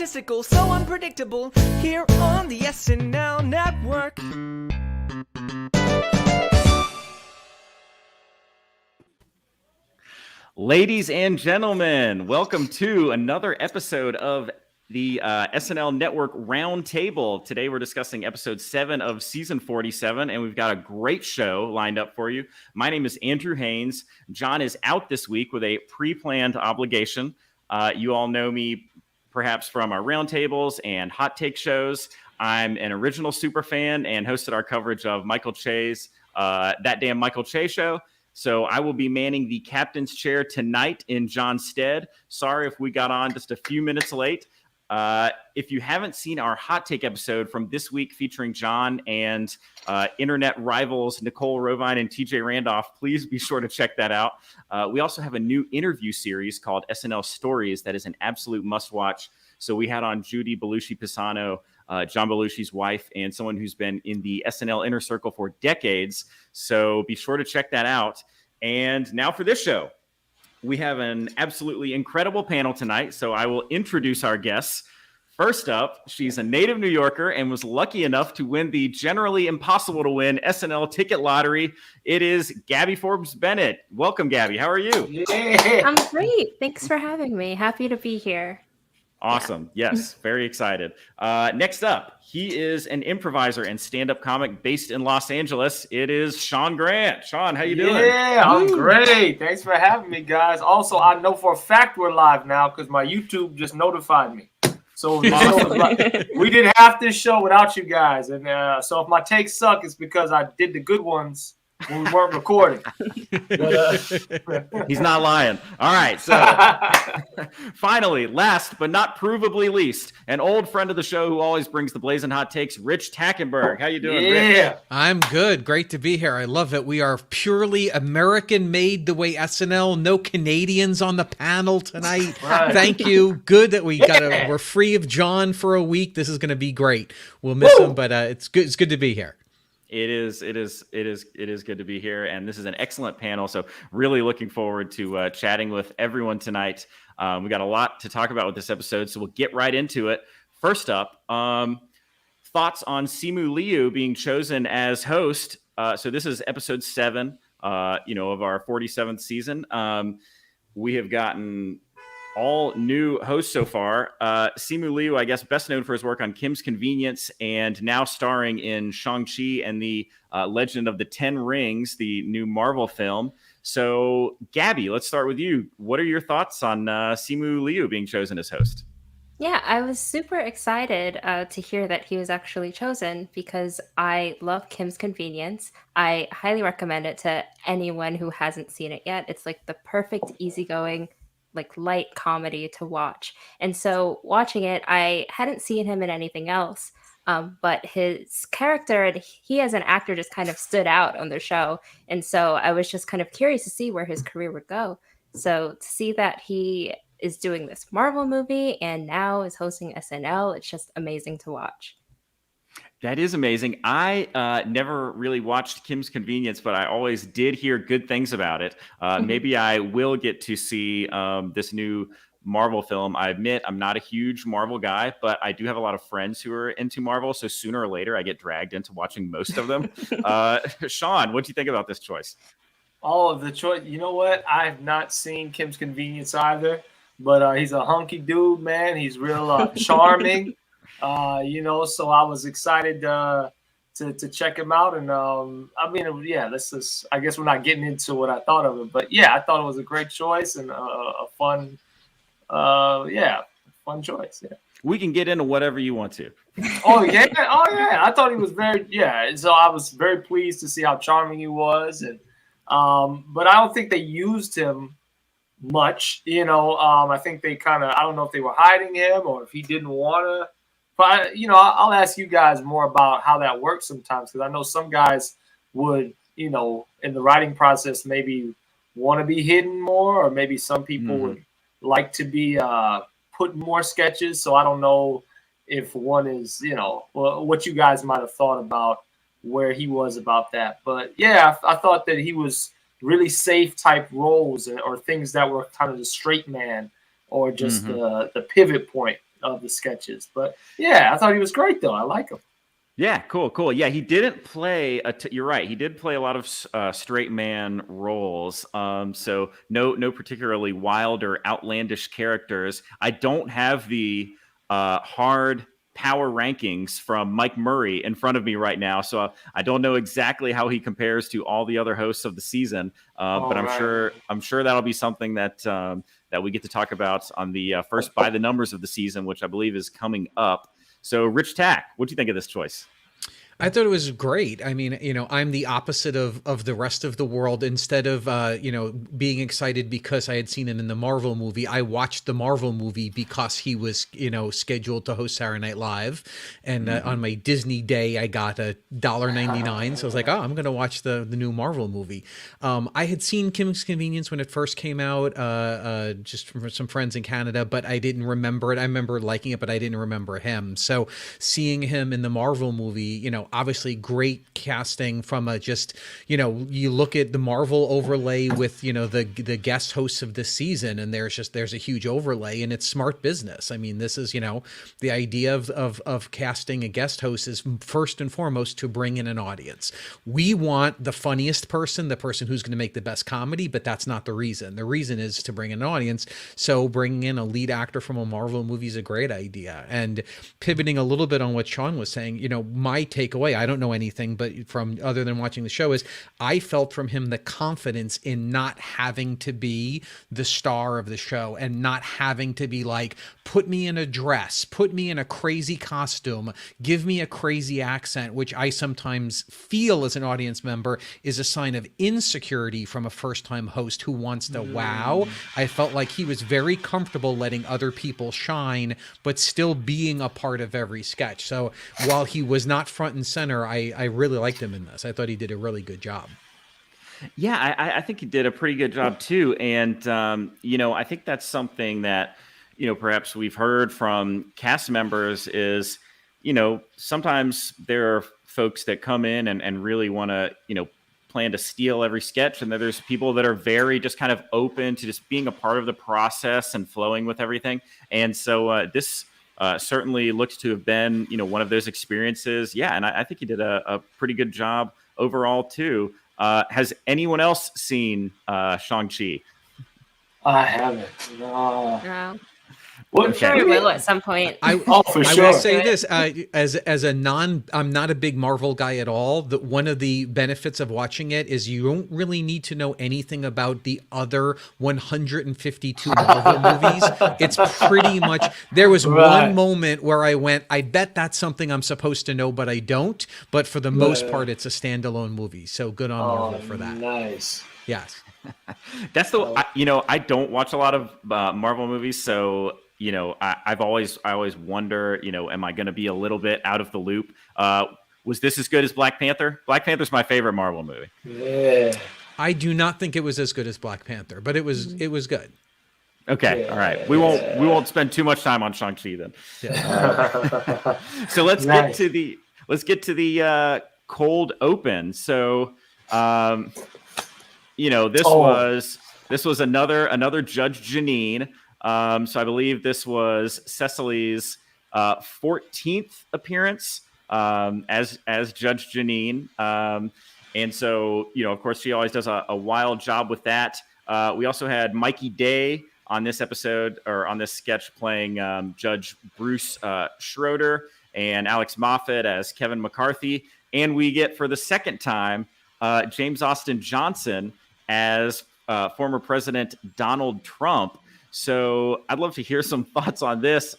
egotistical, so unpredictable, here on the SNL Network. Ladies and gentlemen, welcome to another episode of the SNL Network Roundtable. Today we're discussing episode 7 of season 47, and we've got a great show lined up for you. My name is Andrew Haynes. John is out this week with a pre-planned obligation. You all know me perhaps from our roundtables and hot take shows. I'm an original super fan and hosted our coverage of Michael Che's That Damn Michael Che Show. So I will be manning the captain's chair tonight in John's stead. Sorry if we got on just a few minutes late. If you haven't seen our hot take episode from this week featuring John and internet rivals Nicole Rovine and TJ Randolph, please be sure to check that out. We also have a new interview series called SNL Stories that is an absolute must-watch. So we had on Judy Belushi-Pisano, John Belushi's wife, and someone who's been in the SNL inner circle for decades. So be sure to check that out. And now for this show, we have an absolutely incredible panel tonight. So I will introduce our guests. First up, she's a native New Yorker and was lucky enough to win the generally impossible to win SNL ticket lottery. It is Gabriele Forbes-Bennett. Welcome, Gabby. How are you? Yeah. I'm great. Thanks for having me. Happy to be here. Awesome. Yeah. Yes, very excited. Next up, he is an improviser and stand-up comic based in Los Angeles. It is Sean Grant. Sean, how you doing? Yeah, I'm great. Thanks for having me, guys. Also, I know for a fact we're live now because my YouTube just notified me. So we did half this show without you guys. And so if my takes suck, it's because I did the good ones when we weren't recording. He's not lying. All right. So finally, last but not provably least, an old friend of the show who always brings the blazing hot takes, Rich Tackenberg. How you doing, Rich? I'm good. Great to be here. I love it. We are purely American made the way SNL. No Canadians on the panel tonight. Right. Thank you. Good that we're free of John for a week. This is going to be great. We'll miss him, but it's good. It's good to be here. It is good to be here, and this is an excellent panel. So really looking forward to chatting with everyone tonight. We got a lot to talk about with this episode, so we'll get right into it. First up, thoughts on Simu Liu being chosen as host. So this is episode 7, of our 47th season. We have gotten all new hosts so far. Simu Liu, I guess, best known for his work on Kim's Convenience and now starring in Shang-Chi and the Legend of the Ten Rings, the new Marvel film. So, Gabby, let's start with you. What are your thoughts on Simu Liu being chosen as host? Yeah, I was super excited to hear that he was actually chosen because I love Kim's Convenience. I highly recommend it to anyone who hasn't seen it yet. It's like the perfect, easygoing, light comedy to watch. And so watching it, I hadn't seen him in anything else, but his character and he as an actor just kind of stood out on the show. And so I was just kind of curious to see where his career would go. So to see that he is doing this Marvel movie and now is hosting SNL, it's just amazing to watch. That is amazing. I never really watched Kim's Convenience, but I always did hear good things about it. Maybe I will get to see this new Marvel film. I admit I'm not a huge Marvel guy, but I do have a lot of friends who are into Marvel. So sooner or later, I get dragged into watching most of them. Sean, what do you think about this choice? All of the choice. You know what? I have not seen Kim's Convenience either, but he's a hunky dude, man. He's real charming. So I was excited to check him out. And I guess we're not getting into what I thought of it, but yeah, I thought it was a great choice and a fun choice. Yeah. We can get into whatever you want to. Oh yeah. I thought he was so I was very pleased to see how charming he was. And, but I don't think they used him much, I think they I don't know if they were hiding him or if he didn't want to. But, I'll ask you guys more about how that works sometimes, because I know some guys would, in the writing process, maybe want to be hidden more, or maybe some people would like to be put in more sketches. So I don't know if one is, what you guys might have thought about where he was about that. But, yeah, I thought that he was really safe type roles or things that were kind of the straight man or just the pivot point of the sketches. But yeah, I thought he was great though. I like him. Yeah, cool. Yeah, he didn't play. You're right. He did play a lot of straight man roles. So no particularly wild or outlandish characters. I don't have the hard power rankings from Mike Murray in front of me right now, so I don't know exactly how he compares to all the other hosts of the season. But I'm sure that'll be something that that we get to talk about on the first by the numbers of the season, which I believe is coming up. So, Rich Tack, what do you think of this choice? I thought it was great. I mean, I'm the opposite of the rest of the world. Instead of, being excited because I had seen him in the Marvel movie, I watched the Marvel movie because he was, scheduled to host Saturday Night Live. And on my Disney day, I got $1.99. So I was like, I'm going to watch the new Marvel movie. I had seen Kim's Convenience when it first came out, just from some friends in Canada, but I didn't remember it. I remember liking it, but I didn't remember him. So seeing him in the Marvel movie, obviously great casting from you look at the Marvel overlay with, the guest hosts of this season, and there's a huge overlay, and it's smart business. I mean, this is, the idea of casting a guest host is first and foremost to bring in an audience. We want the funniest person, the person who's going to make the best comedy, but that's not the reason. The reason is to bring in an audience. So bringing in a lead actor from a Marvel movie is a great idea. And pivoting a little bit on what Sean was saying, my takeaway, I don't know anything, but from other than watching the show, is I felt from him the confidence in not having to be the star of the show and not having to be like, put me in a dress, put me in a crazy costume, give me a crazy accent, which I sometimes feel as an audience member is a sign of insecurity from a first-time host who wants to wow. I felt like he was very comfortable letting other people shine, but still being a part of every sketch. So while he was not front and center, I really liked him in this. I thought he did a really good job. Yeah, I think he did a pretty good job too. And, I think that's something that, perhaps we've heard from cast members is, sometimes there are folks that come in and really want to, plan to steal every sketch. And then there's people that are very just kind of open to just being a part of the process and flowing with everything. And so this certainly looks to have been, one of those experiences. Yeah, and I think he did a pretty good job overall too. Has anyone else seen Shang-Chi? I haven't. No. What? I'm sure we will at some point. I for sure. will say this, I'm not a big Marvel guy at all. One of the benefits of watching it is you don't really need to know anything about the other 152 Marvel movies. It's pretty much, there was one moment where I went, I bet that's something I'm supposed to know, but I don't. But for the most part, it's a standalone movie. So good on Marvel for that. Nice. Yes. That's I don't watch a lot of Marvel movies, so I always wonder, am I going to be a little bit out of the loop? Was this as good as Black Panther? Black Panther's my favorite Marvel movie. Yeah. I do not think it was as good as Black Panther, but it was good. Okay, all right. We won't spend too much time on Shang-Chi then. Yeah. So let's get to the cold open. So this was another Judge Janine. So I believe this was Cecily's 14th appearance as Judge Janine. And so, of course, she always does a wild job with that. We also had Mikey Day on this episode, or on this sketch, playing Judge Bruce Schroeder, and Alex Moffat as Kevin McCarthy. And we get, for the second time, James Austin Johnson as former President Donald Trump. So I'd love to hear some thoughts on this.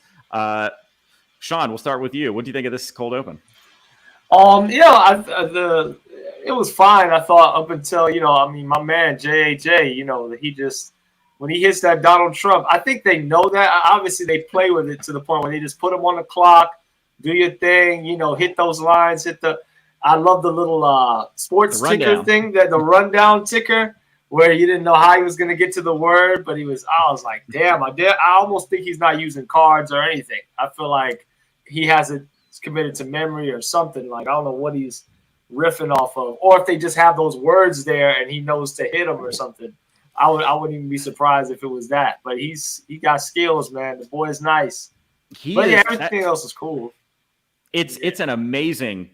Sean, we'll start with you. What do you think of this cold open? It was fine. I thought up until, my man, JAJ, he just, when he hits that Donald Trump, I think they know that. Obviously, they play with it to the point where they just put him on the clock, do your thing, hit those lines, I love the little sports ticker thing, the rundown ticker, where you didn't know how he was going to get to the word, but I was like, damn, I almost think he's not using cards or anything. I feel like he hasn't committed to memory or something. Like, I don't know what he's riffing off of, or if they just have those words there and he knows to hit them or something. I wouldn't even be surprised if it was that, but he got skills, man. The boy is nice. Everything else is cool. It's an amazing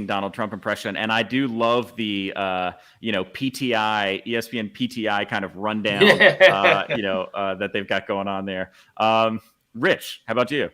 Donald Trump impression, and I do love the PTI, ESPN PTI kind of rundown that they've got going on there. Rich, how about you?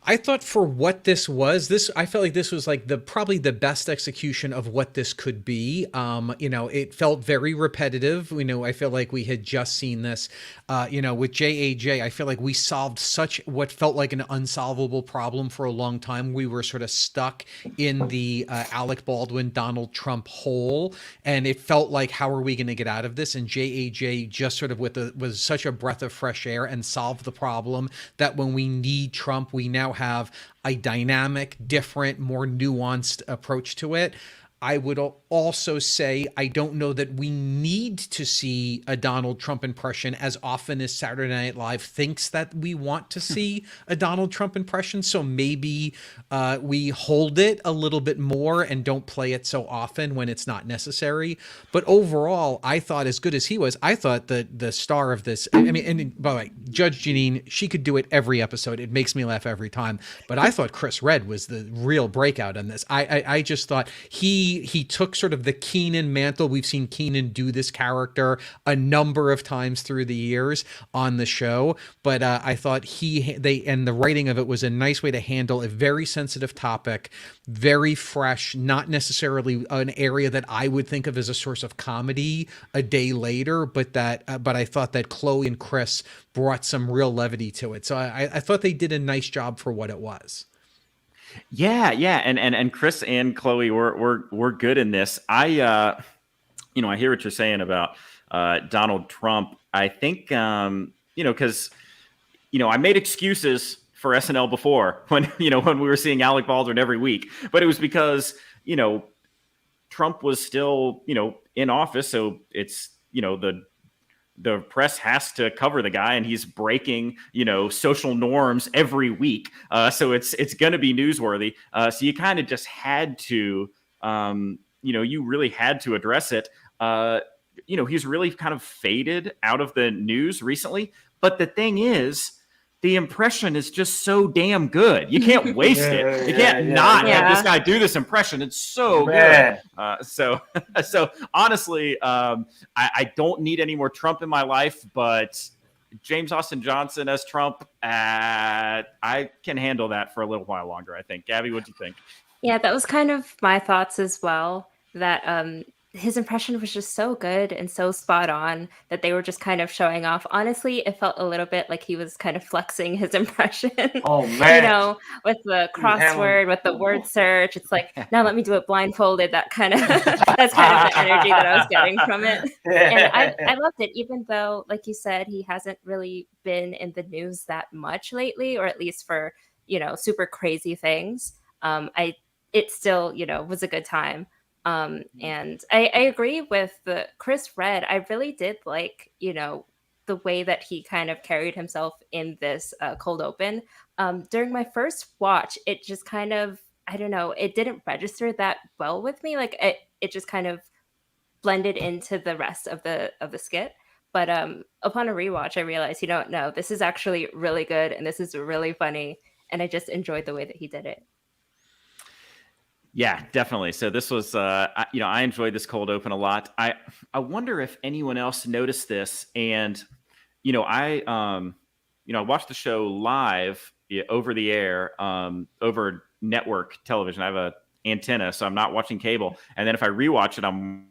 I thought for what this was, I felt like this was like probably the best execution of what this could be. It felt very repetitive. I feel like we had just seen this, with JAJ. I feel like we solved what felt like an unsolvable problem for a long time. We were sort of stuck in the Alec Baldwin, Donald Trump hole, and it felt like, how are we going to get out of this? And JAJ just sort of was such a breath of fresh air and solved the problem that when we need Trump, we now have a dynamic, different, more nuanced approach to it. I would also say I don't know that we need to see a Donald Trump impression as often as Saturday Night Live thinks that we want to see a Donald Trump impression. So maybe we hold it a little bit more and don't play it so often when it's not necessary. But overall, I thought, as good as he was, I thought that the star of this, and by the way, Judge Jeanine, she could do it every episode. It makes me laugh every time. But I thought Chris Redd was the real breakout on this. I just thought he took sort of the Keenan mantle. We've seen Keenan do this character a number of times through the years on the show, but I thought and the writing of it was a nice way to handle a very sensitive topic, very fresh, not necessarily an area that I would think of as a source of comedy a day later, but I thought that Chloe and Chris brought some real levity to it. So I thought they did a nice job for what it was. Yeah, and Chris and Chloe were good in this. I hear what you're saying about Donald Trump. I think because I made excuses for SNL before when we were seeing Alec Baldwin every week, but it was because Trump was still in office, so it's the press has to cover the guy, and he's breaking, social norms every week. So it's going to be newsworthy. So you kind of just had to, you really had to address it. He's really kind of faded out of the news recently. But the thing is, the impression is just so damn good. You can't waste it. You can't have this guy do this impression. It's so good. So honestly, I don't need any more Trump in my life, but James Austin Johnson as Trump, I can handle that for a little while longer, I think. Gabby, what do you think? Yeah, that was kind of my thoughts as well, that his impression was just so good and so spot on that they were just kind of showing off. Honestly, it felt a little bit like he was kind of flexing his impression. Oh, man. With the crossword, with the word search. It's like, now let me do it blindfolded. That's kind of the energy that I was getting from it. And I loved it, even though, like you said, he hasn't really been in the news that much lately, or at least for, super crazy things. It still, was a good time. And I agree with the Chris Redd. I really did like, the way that he kind of carried himself in this cold open. During my first watch, it just kind of, I don't know, it didn't register that well with me. Like it just kind of blended into the rest of the skit. But upon a rewatch, I realized, no, this is actually really good and this is really funny. And I just enjoyed the way that he did it. Yeah, definitely. So this was, I enjoyed this cold open a lot. I wonder if anyone else noticed this. And, I watched the show live over the air, over network television. I have an antenna, so I'm not watching cable. And then if I rewatch it, I'm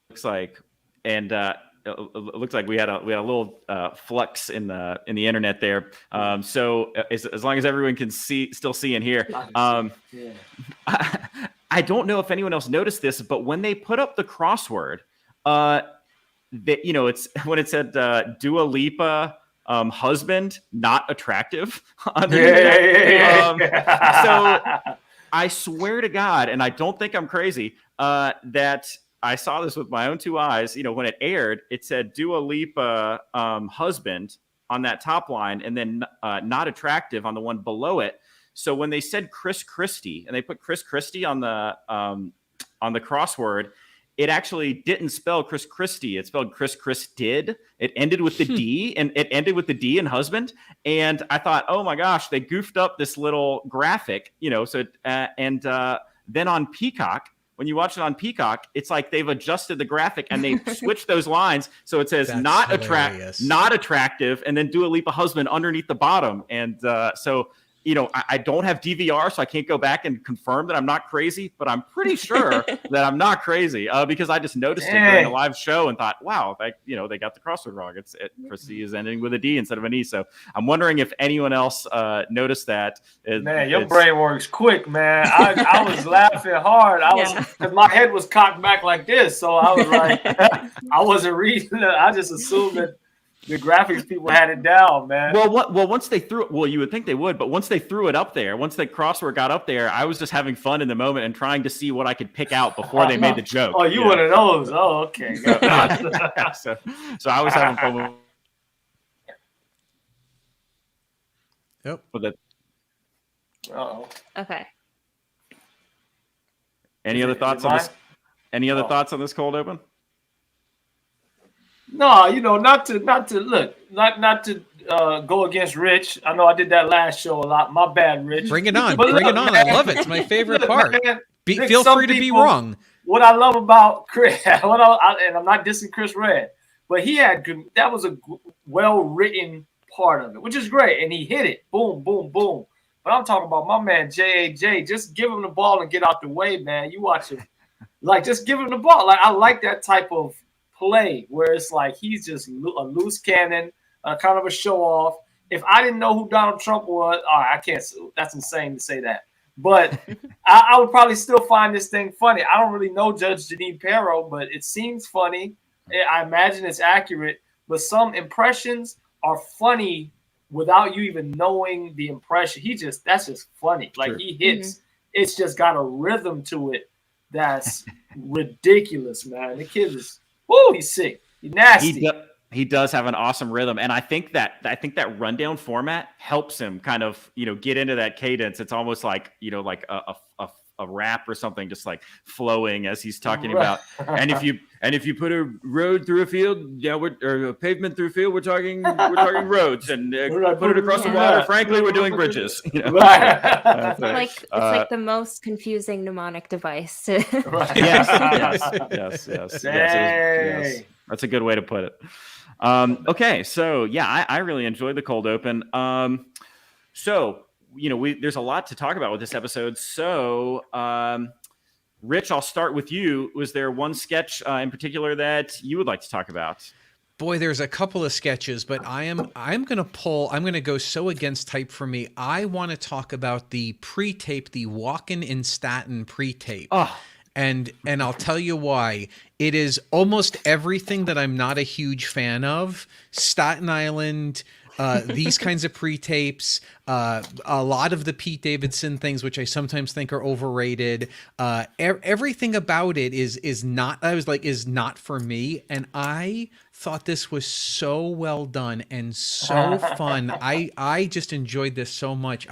looks like, and it looks like we had a little flux in the internet there. So as long as everyone can still see and hear, I don't know if anyone else noticed this, but when they put up the crossword, it's when it said Dua Lipa husband not attractive. So I swear to God, and I don't think I'm crazy, that I saw this with my own two eyes. When it aired, it said Dua Lipa husband on that top line, and then not attractive on the one below it. So when they said Chris Christie, and they put Chris Christie on the crossword, it actually didn't spell Chris Christie. It spelled Chris did. It ended with the D, and it ended with the D in husband. And I thought, oh my gosh, they goofed up this little graphic, So then on Peacock, when you watch it on Peacock, it's like they've adjusted the graphic and they switched those lines. So it says not attractive, and then Dua Lipa husband underneath the bottom. And so I don't have DVR, so I can't go back and confirm that I'm not crazy, but I'm pretty sure that I'm not crazy because I just noticed it during a live show and thought, wow, they got the crossword wrong. Chrissy is ending with a D instead of an E. So I'm wondering if anyone else noticed that. Man, your brain works quick, man. I was laughing hard. Because my head was cocked back like this, so I was like, I wasn't reading it. I just assumed that the graphics people had it down, man. Well, once they threw it, you would think they would, but once they threw it up there, once the crossword got up there, I was just having fun in the moment and trying to see what I could pick out before they made the joke. Oh, you one of those? Oh, okay. So I was having fun with. Yep. With it. Uh-oh. Okay. Any other thoughts on this? Any other thoughts on this cold open? No, not to go against Rich. I know I did that last show a lot. My bad, Rich. Bring it on. Bring it on. Man, I love it. It's my favorite part. Man, Feel free to be wrong. What I love about Chris, and I'm not dissing Chris Red, but that was a well-written part of it, which is great. And he hit it. Boom, boom, boom. But I'm talking about my man, J.A.J. Just give him the ball and get out the way, man. You watch him. Just give him the ball. I like that type of play where it's like he's just a loose cannon, kind of a show off. If I didn't know who Donald Trump was, I can't. That's insane to say that. But I would probably still find this thing funny. I don't really know Judge Jeanine Pirro, but it seems funny. I imagine it's accurate. But some impressions are funny without you even knowing the impression. That's just funny. He hits. Mm-hmm. It's just got a rhythm to it that's ridiculous, man. The kid is. Woo, he's sick. He's nasty. He does have an awesome rhythm, and I think that rundown format helps him kind of get into that cadence. It's almost like like a rap or something, just like flowing as he's talking about. And if you put a road through a field, or a pavement through a field, we're talking roads, and put it across the water. Frankly, we're doing bridges. It's like the most confusing mnemonic device. Yes. That's a good way to put it. Okay, so I really enjoyed the cold open. So there's a lot to talk about with this episode. So, Rich, I'll start with you. Was there one sketch in particular that you would like to talk about? Boy, there's a couple of sketches, but I'm going to go so against type for me. I want to talk about the pre-tape, the Walkin' in Staten pre-tape. Oh. And I'll tell you why. It is almost everything that I'm not a huge fan of. Staten Island, these kinds of pre-tapes, a lot of the Pete Davidson things, which I sometimes think are overrated. Everything about it is not for me. And I thought this was so well done and so fun. I just enjoyed this so much.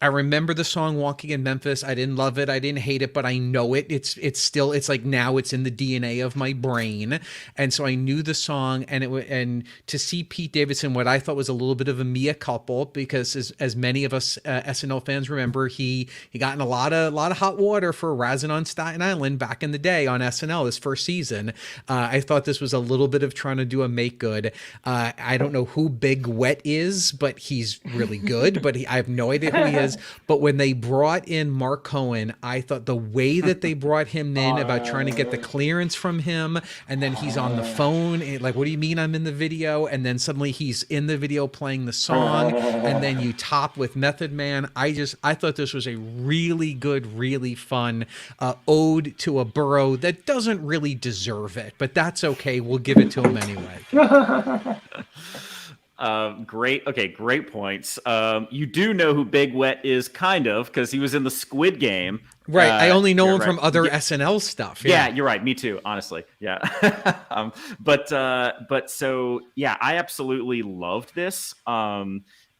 I remember the song Walking in Memphis. I didn't love it. I didn't hate it, but I know it. It's like now it's in the DNA of my brain. And so I knew the song, and to see Pete Davidson, what I thought was a little bit of a mea culpa, because as many of us SNL fans remember, he got in a lot of hot water for razzing on Staten Island back in the day on SNL, his first season. I thought this was a little bit of trying to do a make good. I don't know who Big Wet is, but he's really good, but I have no idea who he is. But when they brought in Mark Cohen, I thought the way that they brought him in about trying to get the clearance from him, and then he's on the phone, like, what do you mean I'm in the video? And then suddenly he's in the video playing the song, and then you top with Method Man. I thought this was a really good, really fun ode to a borough that doesn't really deserve it, but that's okay. We'll give it to him anyway. Great points. You do know who Big Wet is, kind of, because he was in the Squid Game. Right. I only know him from other SNL stuff. Yeah, you're right. Me too, honestly. Yeah. But so, yeah, I absolutely loved this.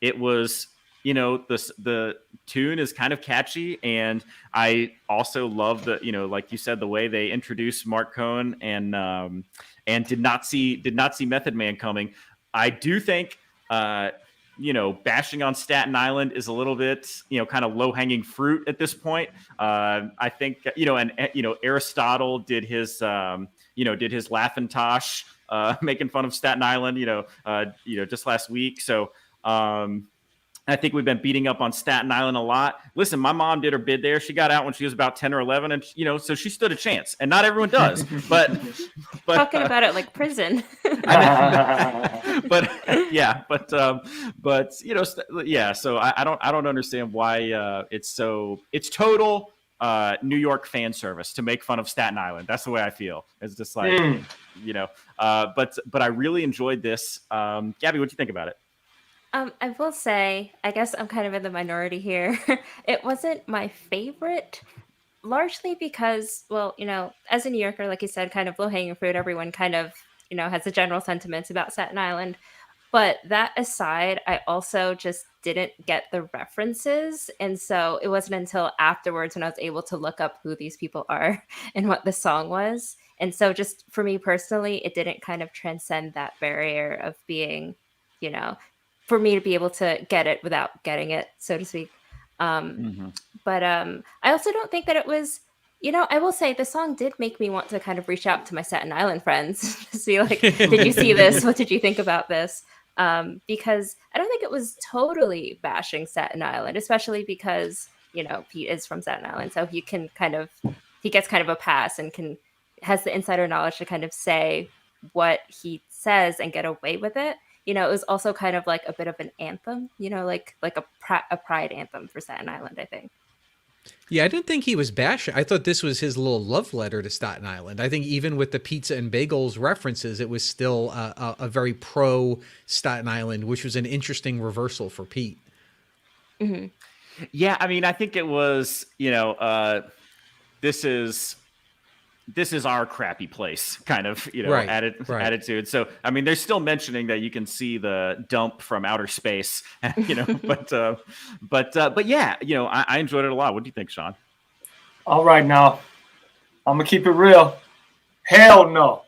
It was the tune is kind of catchy, and I also love the, like you said, the way they introduced Mark Cohn and did not see Method Man coming. I do think bashing on Staten Island is a little bit, kind of low hanging fruit at this point. I think, Aristotle did his Laughintosh, making fun of Staten Island, just last week. So, I think we've been beating up on Staten Island a lot. Listen, my mom did her bid there. She got out when she was about 10 or 11, and so she stood a chance. And not everyone does. But talking about it like prison. but yeah. So I don't understand why it's total New York fan service to make fun of Staten Island. That's the way I feel. It's just like but I really enjoyed this. Gabby, what do you think about it? I will say, I guess I'm kind of in the minority here. It wasn't my favorite, largely because, well, as a New Yorker, like you said, kind of low-hanging fruit, everyone kind of, has the general sentiments about Staten Island. But that aside, I also just didn't get the references. And so it wasn't until afterwards when I was able to look up who these people are and what the song was. And so just for me personally, it didn't kind of transcend that barrier of being, for me to be able to get it without getting it, so to speak. But I also don't think that it was, I will say the song did make me want to kind of reach out to my Staten Island friends to see, like, did you see this? What did you think about this? Because I don't think it was totally bashing Staten Island, especially because, Pete is from Staten Island. So he gets kind of a pass and has the insider knowledge to kind of say what he says and get away with it. It was also kind of like a bit of an anthem, like a pride anthem for Staten Island, I think. Yeah, I didn't think he was bashing. I thought this was his little love letter to Staten Island. I think even with the pizza and bagels references, it was still a very pro Staten Island, which was an interesting reversal for Pete. Mm-hmm. Yeah, I mean, I think it was, this is our crappy place kind of, attitude. So, I mean, they're still mentioning that you can see the dump from outer space, but yeah, I enjoyed it a lot. What do you think, Sean? All right, now I'm going to keep it real. Hell no.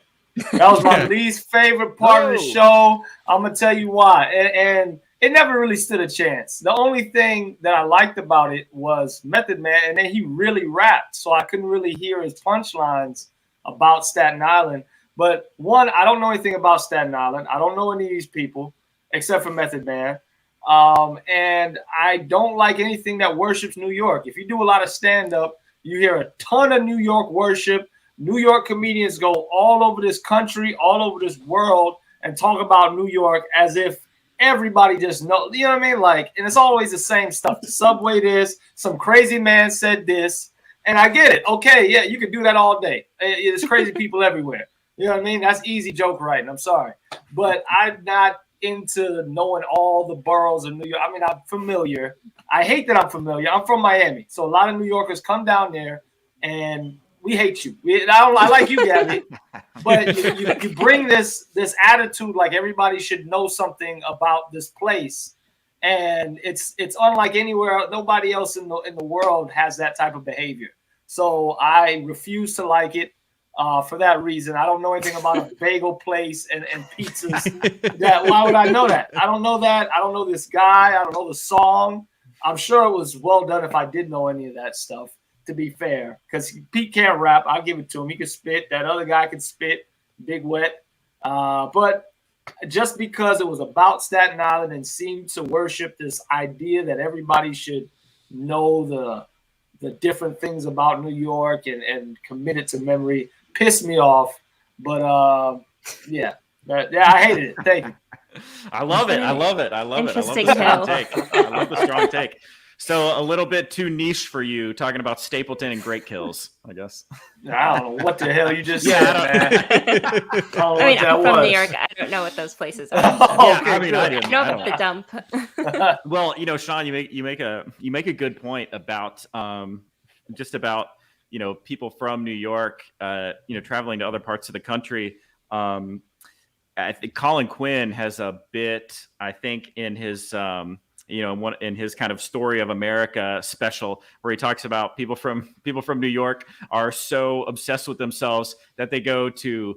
That was my least favorite part of the show. I'm going to tell you why. And it never really stood a chance. The only thing that I liked about it was Method Man, and then he really rapped, so I couldn't really hear his punchlines about Staten Island. But one, I don't know anything about Staten Island. I don't know any of these people except for Method Man. And I don't like anything that worships New York. If you do a lot of stand-up, you hear a ton of New York worship. New York comedians go all over this country, all over this world, and talk about New York as if everybody just knows, you know what I mean? Like, and it's always the same stuff. The subway this, some crazy man said this, and I get it. Okay, yeah, you can do that all day. There's crazy people everywhere. You know what I mean? That's easy joke writing. I'm sorry. But I'm not into knowing all the boroughs of New York. I mean, I'm familiar. I hate that I'm familiar. I'm from Miami. So a lot of New Yorkers come down there, and we hate you. I like you, Gabby. But you bring this attitude like everybody should know something about this place. And it's unlike anywhere. Nobody else in the world has that type of behavior. So I refuse to like it for that reason. I don't know anything about a bagel place and pizzas. Why would I know that? I don't know that. I don't know this guy. I don't know the song. I'm sure it was well done if I did know any of that stuff, to be fair, because Pete can't rap. I'll give it to him. He can spit. That other guy can spit. Big Wet. But just because it was about Staten Island and seemed to worship this idea that everybody should know the different things about New York and commit it to memory pissed me off. But yeah, I hated it. Thank you. I love it. I love the strong take. I love the strong take. So a little bit too niche for you, talking about Stapleton and Great Kills, I guess. I don't know what the hell you just said, man. I mean, I'm from New York. I don't know what those places are. I mean, I know about the dump. Well, Sean, you make a good point about just about people from New York, traveling to other parts of the country. I think Colin Quinn has a bit, I think, in his in his kind of Story of America special, where he talks about people from New York are so obsessed with themselves that they go to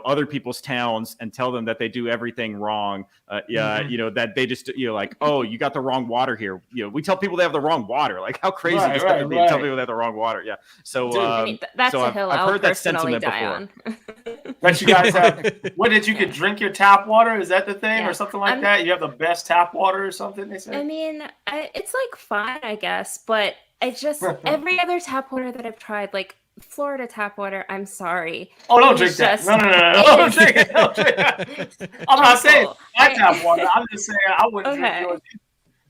other people's towns and tell them that they do everything wrong. That they just like, oh, you got the wrong water here. We tell people they have the wrong water. Like, how crazy does that be? Tell people they have the wrong water. Yeah. So that's a hill I'll heard that sentiment before. On. But you guys have you could drink your tap water? Is that the thing, or something like that? You have the best tap water or something? They say. I mean, it's like fine, I guess, but I just every other tap water that I've tried, like Florida tap water, I'm sorry. Oh, don't drink that. No. Don't drink it. Don't drink it. I'm not saying my tap water. I'm just saying I wouldn't drink yours.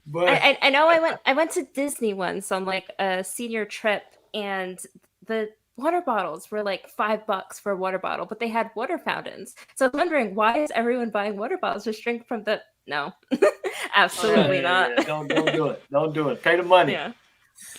But I know I went to Disney once on like a senior trip, and the water bottles were like $5 for a water bottle, but they had water fountains. So I was wondering, why is everyone buying water bottles? Just drink from the no. Absolutely not. Yeah. Don't do it. Don't do it. Pay the money. Yeah.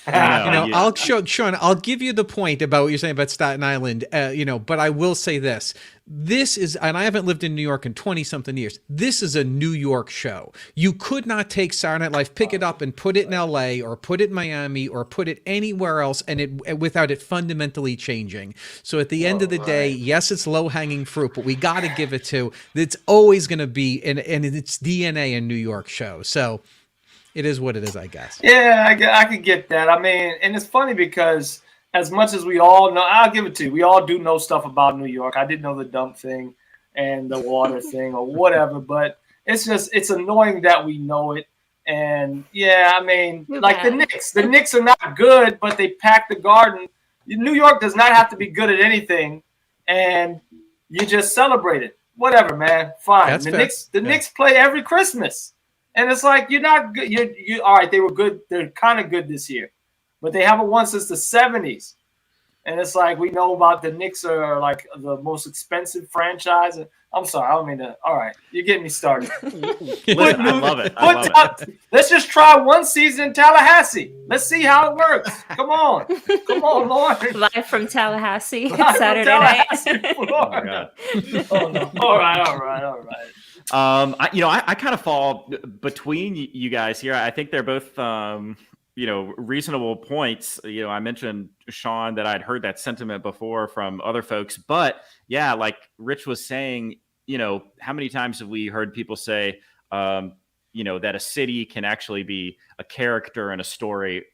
I'll Sean, I'll give you the point about what you're saying about Staten Island, but I will say this is, and I haven't lived in New York in 20 something years. This is a New York show. You could not take Saturday Night Live, pick it up and put it in LA or put it in Miami or put it anywhere else without it fundamentally changing. So at the end of the day, yes, it's low hanging fruit, but we got to give it to, it's always going to be in its DNA a New York show. So it is what it is, I guess. Yeah, I could get that. I mean, and it's funny because as much as we all know, I'll give it to you, we all do know stuff about New York. I didn't know the dump thing and the water thing or whatever, but it's annoying that we know it. And yeah, I mean, like the Knicks are not good, but they pack the Garden. New York does not have to be good at anything, and you just celebrate it. Whatever, man. Fine. That's the Knicks play every Christmas. And it's like, you're not good. You all right, they were good. They're kind of good this year. But they haven't won since the 70s. And it's like, we know about the Knicks are like the most expensive franchise. I'm sorry, I don't mean to. All right, you're getting me started. Listen, I love it. Let's just try one season in Tallahassee. Let's see how it works. Come on, Lord. Live from Tallahassee Saturday night. Oh my God. Oh, no. All right. I kind of fall between you guys here. I think they're both, reasonable points. I mentioned, Sean, that I'd heard that sentiment before from other folks, but yeah, like Rich was saying, how many times have we heard people say, that a city can actually be a character in a story,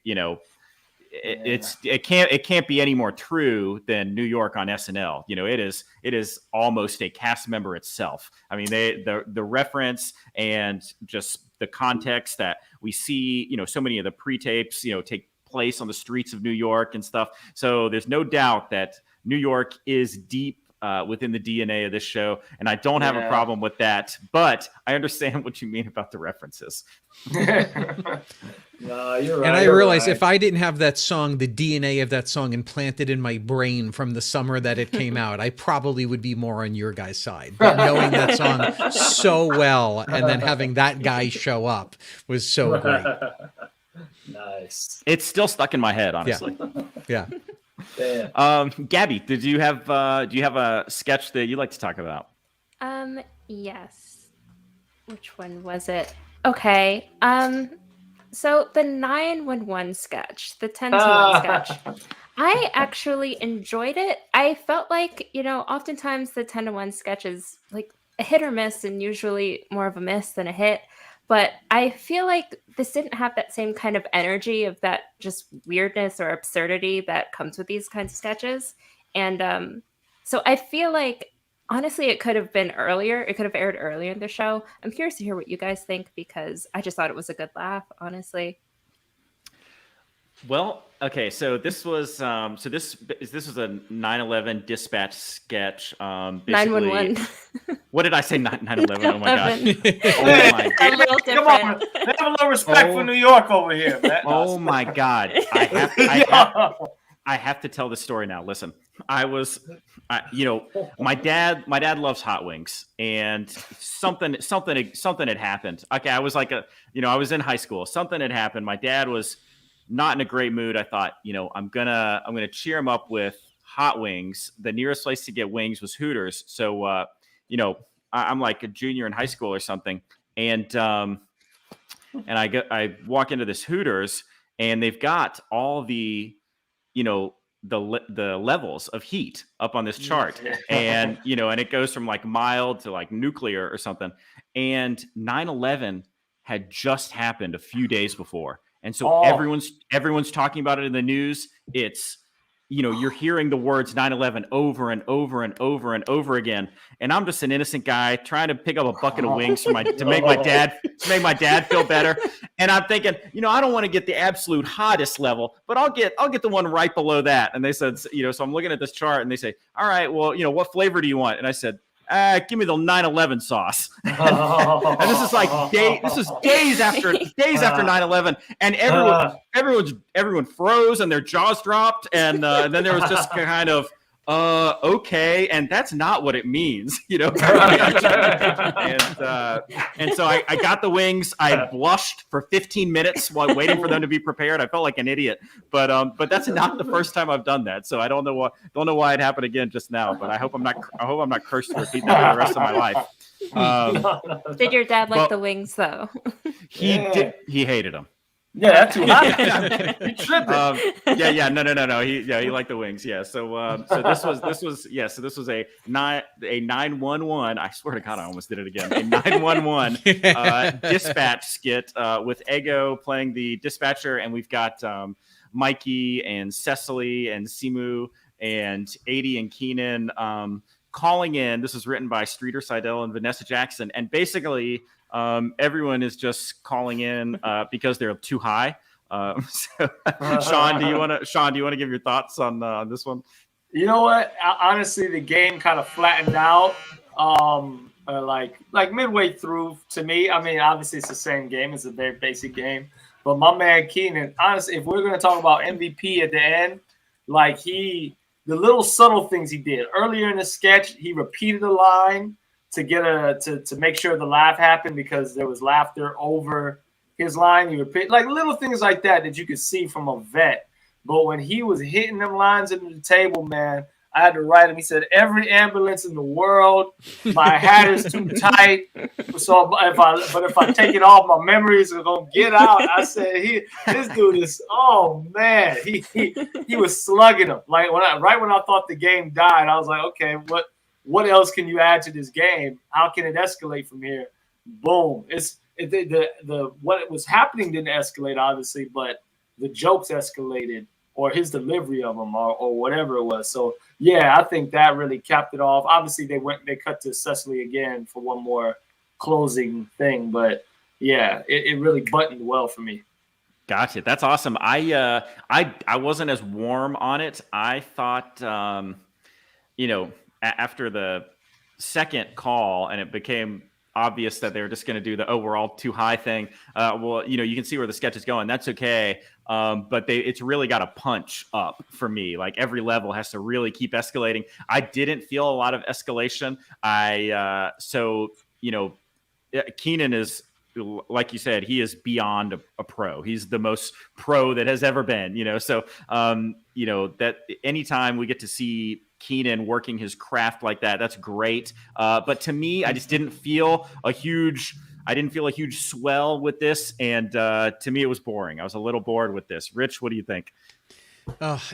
it can't be any more true than New York on SNL. It is almost a cast member itself. I mean, the reference and just the context that we see, so many of the pre-tapes, take place on the streets of New York and stuff. So there's no doubt that New York is deep within the DNA of this show, and I don't have a problem with that, but I understand what you mean about the references. No, you're right. And I realized if I didn't have that song, the DNA of that song implanted in my brain from the summer that it came out, I probably would be more on your guys' side. But knowing that song so well and then having that guy show up was so great. Nice. It's still stuck in my head, honestly. Yeah. Gabby, do you have a sketch that you'd like to talk about? Yes. Which one was it? Okay. So the 911 sketch, the 10 to 1 sketch, I actually enjoyed it. I felt like, oftentimes the 10 to 1 sketch is like a hit or miss, and usually more of a miss than a hit. But I feel like this didn't have that same kind of energy of that just weirdness or absurdity that comes with these kinds of sketches. And so I feel like, honestly, it could have been earlier. It could have aired earlier in the show. I'm curious to hear what you guys think, because I just thought it was a good laugh, honestly. Well, okay, so this was this was a 9/11 dispatch sketch. 911. What did I say? 9/11. Oh my god. Oh my god. A little different. Come on, have a little respect for New York over here, man. Oh my god. I have to tell this story now. Listen, my dad loves hot wings, and something had happened. Okay, I was like I was in high school. Something had happened. My dad was not in a great mood. I thought, I'm gonna cheer him up with hot wings. The nearest place to get wings was Hooters. So, I'm like a junior in high school or something. And and I walk into this Hooters, and they've got all the, the levels of heat up on this chart, and and it goes from like mild to like nuclear or something. And 9/11 had just happened a few days before, and so everyone's talking about it in the news. It's you're hearing the words 9/11 over and over and over and over again. And I'm just an innocent guy trying to pick up a bucket of wings to make my dad feel better. And I'm thinking, I don't want to get the absolute hottest level, but I'll get the one right below that. And they said, so I'm looking at this chart, and they say, all right, well, what flavor do you want? And I said, give me the 9/11 sauce. And this is like days after 9/11, and everyone froze and their jaws dropped, and then there was just kind of okay, and that's not what it means, and so I got the wings. I blushed for 15 minutes while waiting for them to be prepared. I felt like an idiot, but that's not the first time I've done that. So I don't know why it happened again just now. But I hope I'm not cursed to repeat that for the rest of my life. Did your dad like the wings though? He did. He hated them. Yeah, that's too hot. You tripping? No. He liked the wings. Yeah. So this was a 911. I swear to God, I almost did it again. A 911 dispatch skit with Ego playing the dispatcher, and we've got Mikey and Cecily and Simu and Adie and Keenan calling in. This was written by Streeter Seidel and Vanessa Jackson, and basically everyone is just calling in because they're too high. So, Sean, do you want to give your thoughts on this one? You know what? Honestly, the game kind of flattened out. Like midway through to me. I mean, obviously it's the same game. It's a very basic game. But my man Keenan, honestly, if we're gonna talk about MVP at the end, like the little subtle things he did earlier in the sketch, he repeated a line to get to make sure the laugh happened because there was laughter over his line. He repeat like little things like that you could see from a vet. But when he was hitting them lines into the table, man, I had to write him. He said, "Every ambulance in the world, my hat is too tight. So if I take it off, my memories are gonna get out." I said, this dude is, oh man, he was slugging him. Like when I thought the game died, I was like, okay, what else can you add to this game? How can it escalate from here? Boom. What was happening didn't escalate, obviously, but the jokes escalated, or his delivery of them, or whatever it was. So yeah, I think that really capped it off. Obviously, they cut to Cecily again for one more closing thing, but yeah, it really buttoned well for me. Gotcha. That's awesome. I wasn't as warm on it. I thought, after the second call and it became obvious that they were just going to do the we're all too high thing. You can see where the sketch is going. That's okay. But it's really got a punch up for me. Like every level has to really keep escalating. I didn't feel a lot of escalation. Keenan is, like you said, he is beyond a pro. He's the most pro that has ever been, that anytime we get to see Keenan working his craft like that, that's great. But to me, I just didn't feel a huge swell with this. And to me, it was boring. I was a little bored with this. Rich, what do you think?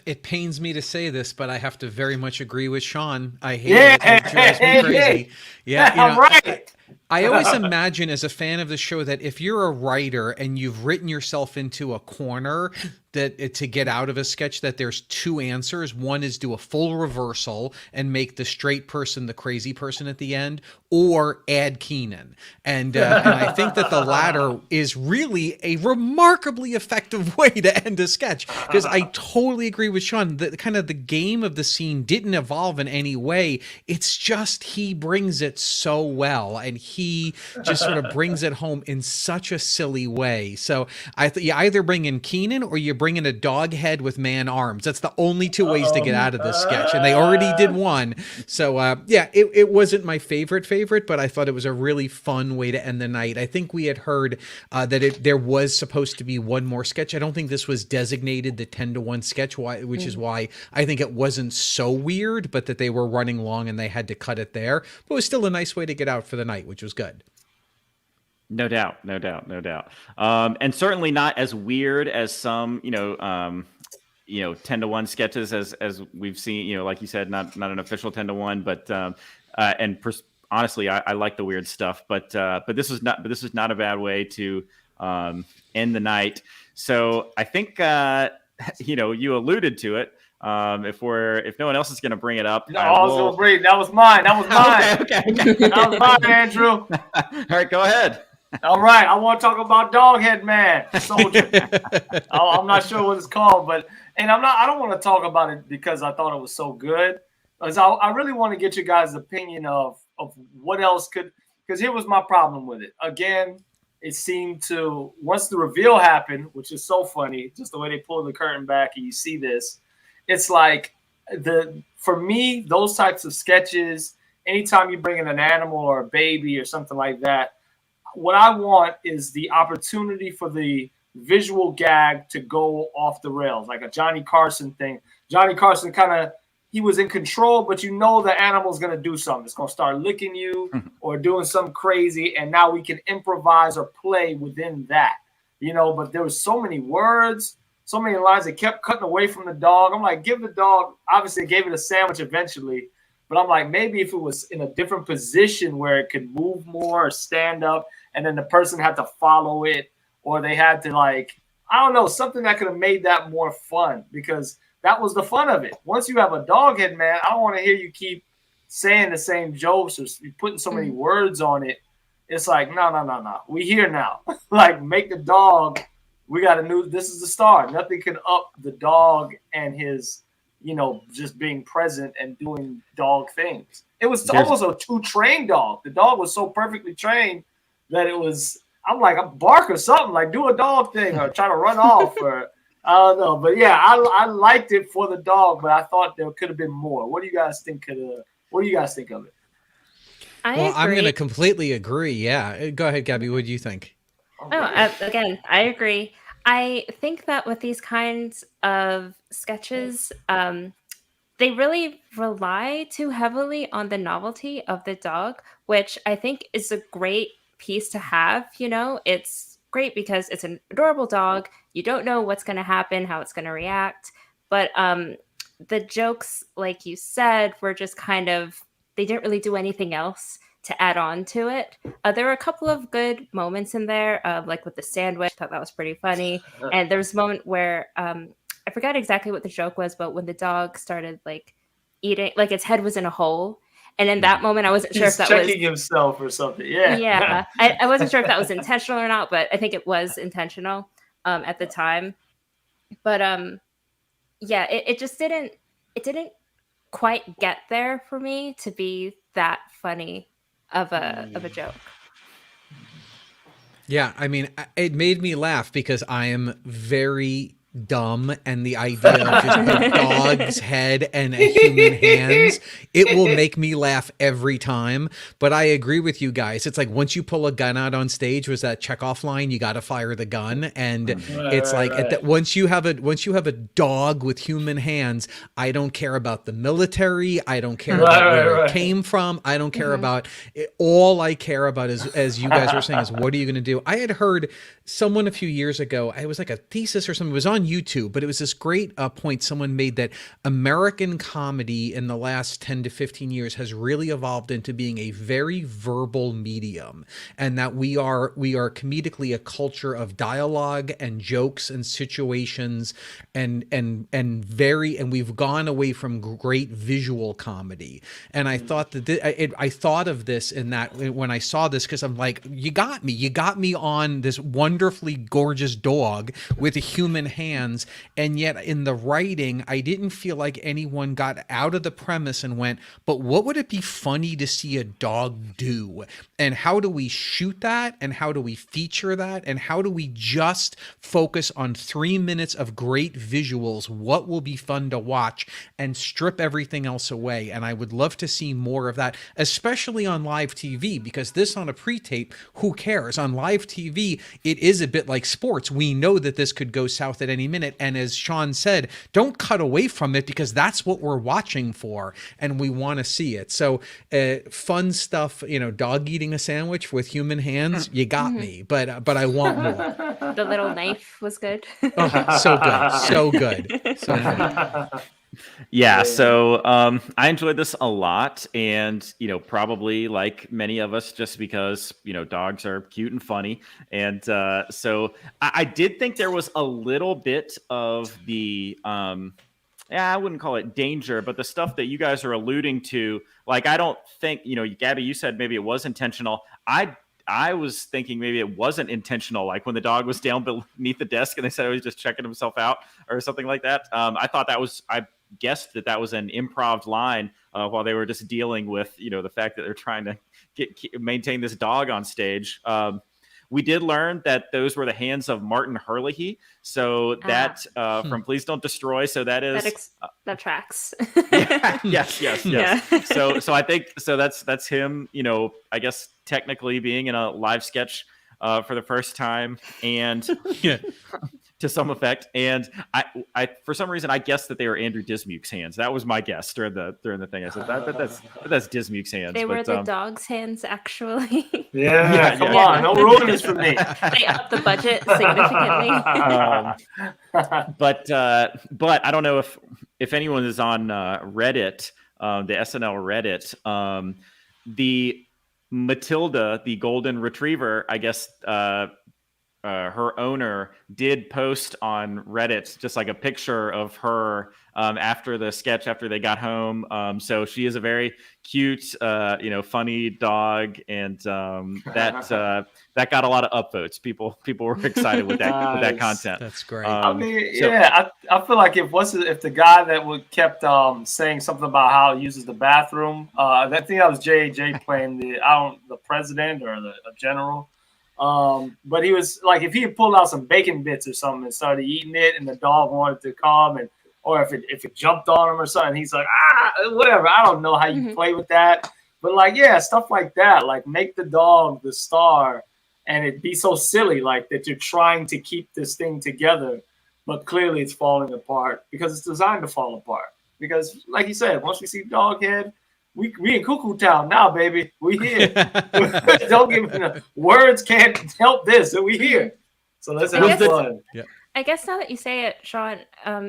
It pains me to say this, but I have to very much agree with Sean. I hate it. It drives me crazy. Yeah, I'm right. I always imagine as a fan of the show that if you're a writer and you've written yourself into a corner that to get out of a sketch, that there's two answers. One is do a full reversal and make the straight person the crazy person at the end, or add Keenan. And I think that the latter is really a remarkably effective way to end a sketch, because I totally agree with Sean. The kind of the game of the scene didn't evolve in any way. It's just he brings it so well, and he just sort of brings it home in such a silly way. So you either bring in Keenan or you bring in a dog head with man arms. That's the only two ways to get out of this sketch, and they already did one. So it wasn't my favorite, but I thought it was a really fun way to end the night. I think we had heard that there was supposed to be one more sketch. I don't think this was designated the 10-to-1 sketch, which is why I think it wasn't so weird, but that they were running long and they had to cut it there. But it was still a nice way to get out for the night, which was good. No doubt, no doubt, no doubt. And certainly not as weird as some, 10-to-1 sketches as we've seen, like you said, not an official 10-to-1, but honestly, I like the weird stuff, but this is not a bad way to end the night. So I think you alluded to it. If no one else is going to bring it up, no, I was going to bring. That was mine. Okay. That was mine, Andrew. All right, go ahead. All right, I want to talk about Doghead Man Soldier. I'm not sure what it's called, I don't want to talk about it because I thought it was so good. Because I really want to get you guys' opinion of what else because here was my problem with it. Again, it seemed to, once the reveal happened, which is so funny, just the way they pull the curtain back and you see this, it's like for me, those types of sketches, anytime you bring in an animal or a baby or something like that, what I want is the opportunity for the visual gag to go off the rails, like a Johnny Carson thing. Johnny Carson he was in control, but the animal's going to do something. It's going to start licking you or doing something crazy, and now we can improvise or play within that, but there was so many words, so many lines that kept cutting away from the dog. I'm like, give the dog, obviously gave it a sandwich eventually, but I'm like, maybe if it was in a different position where it could move more or stand up, and then the person had to follow it, or they had to I don't know, something that could have made that more fun, because that was the fun of it. Once you have a Doghead Man, I don't want to hear you keep saying the same jokes or putting so many words on it. It's like, no. We here now. Make the dog. We got this is the star. Nothing can up the dog and his, just being present and doing dog things. It was almost a two-trained dog. The dog was so perfectly trained that it was, I'm like, a bark or something, do a dog thing or try to run off or I don't know. But yeah, I liked it for the dog, but I thought there could have been more. What do you guys think of it? I'm going to completely agree. Yeah. Go ahead, Gabby. What do you think? Again, I agree. I think that with these kinds of sketches, they really rely too heavily on the novelty of the dog, which I think is a great piece to have. It's great because it's an adorable dog. You don't know what's going to happen, how it's going to react. But the jokes, like you said, were just they didn't really do anything else to add on to it. There were a couple of good moments in there, like with the sandwich. I thought that was pretty funny. And there was a moment where I forgot exactly what the joke was, but when the dog started eating, its head was in a hole. And in that moment, I wasn't sure if that was checking himself or something. Yeah. Yeah. I wasn't sure if that was intentional or not, but I think it was intentional at the time. But yeah, it just didn't quite get there for me to be that funny of a joke. Yeah, I mean, it made me laugh because I am very dumb, and the idea of just a dog's head and a human hands, it will make me laugh every time. But I agree with you guys. It's like once you pull a gun out on stage, was that Chekhov line, you got to fire the gun, and once you have a dog with human hands, I don't care about the military, I don't care about where it came from, I don't care about it. All I care about is, as you guys were saying, is what are you going to do? I had heard someone a few years ago, it was like a thesis or something, it was on YouTube, but it was this great point someone made that American comedy in the last 10 to 15 years has really evolved into being a very verbal medium, and that we are comedically a culture of dialogue and jokes and situations and we've gone away from great visual comedy. And I thought that I thought of this in that when I saw this, because I'm like, you got me on this wonderfully gorgeous dog with a human hands, and yet in the writing I didn't feel like anyone got out of the premise and went, but what would it be funny to see a dog do, and how do we shoot that, and how do we feature that, and how do we just focus on 3 minutes of great visuals, what will be fun to watch, and strip everything else away. And I would love to see more of that, especially on live TV, because this on a pre-tape, who cares? On live TV, it is a bit like sports. We know that this could go south at any any minute. And as Sean said, don't cut away from it because that's what we're watching for and we want to see it. So fun stuff, dog eating a sandwich with human hands, you got me, but I want more. The little knife was good. Oh, so good. So good. So good. Yeah, so I enjoyed this a lot, and probably like many of us, just because dogs are cute and funny, and so I did think there was a little bit of the I wouldn't call it danger, but the stuff that you guys are alluding to, like I don't think Gabby, you said maybe it was intentional. I was thinking maybe it wasn't intentional, like when the dog was down beneath the desk and they said he was just checking himself out or something like that. I thought I guessed that was an improv line while they were just dealing with, the fact that they're trying to maintain this dog on stage. We did learn that those were the hands of Martin Herlihy. So that from Please Don't Destroy. So that is that tracks. Yes. Yeah. So I think that's him. I guess technically being in a live sketch for the first time, and to some effect. And I for some reason I guessed that they were Andrew Dismuke's hands. That was my guess during the thing. I said that's Dismuke's hands. They were the dog's hands, actually. Yeah, come on, don't ruin this for me. They upped the budget significantly. But I don't know if anyone is on Reddit, the SNL Reddit. The Matilda, the golden retriever, I guess. Her owner did post on Reddit just like a picture of her after the sketch, after they got home. So she is a very cute, funny dog, and that got a lot of upvotes. People were excited with that with that content. That's great. I feel like if the guy that kept saying something about how he uses the bathroom, I think that was J.J. playing the president or the general. But he was like, if he had pulled out some bacon bits or something and started eating it, and the dog wanted to come, or if it jumped on him or something, he's like, whatever. I don't know how you play with that, but like, yeah, stuff like that, like make the dog the star, and it be so silly, like that you're trying to keep this thing together, but clearly it's falling apart because it's designed to fall apart. Because, like you said, once we see Doghead, we in Cuckoo Town now, baby. We here. Don't give me words can't help this. So we here. So let's have fun. Yeah. I guess now that you say it, Sean,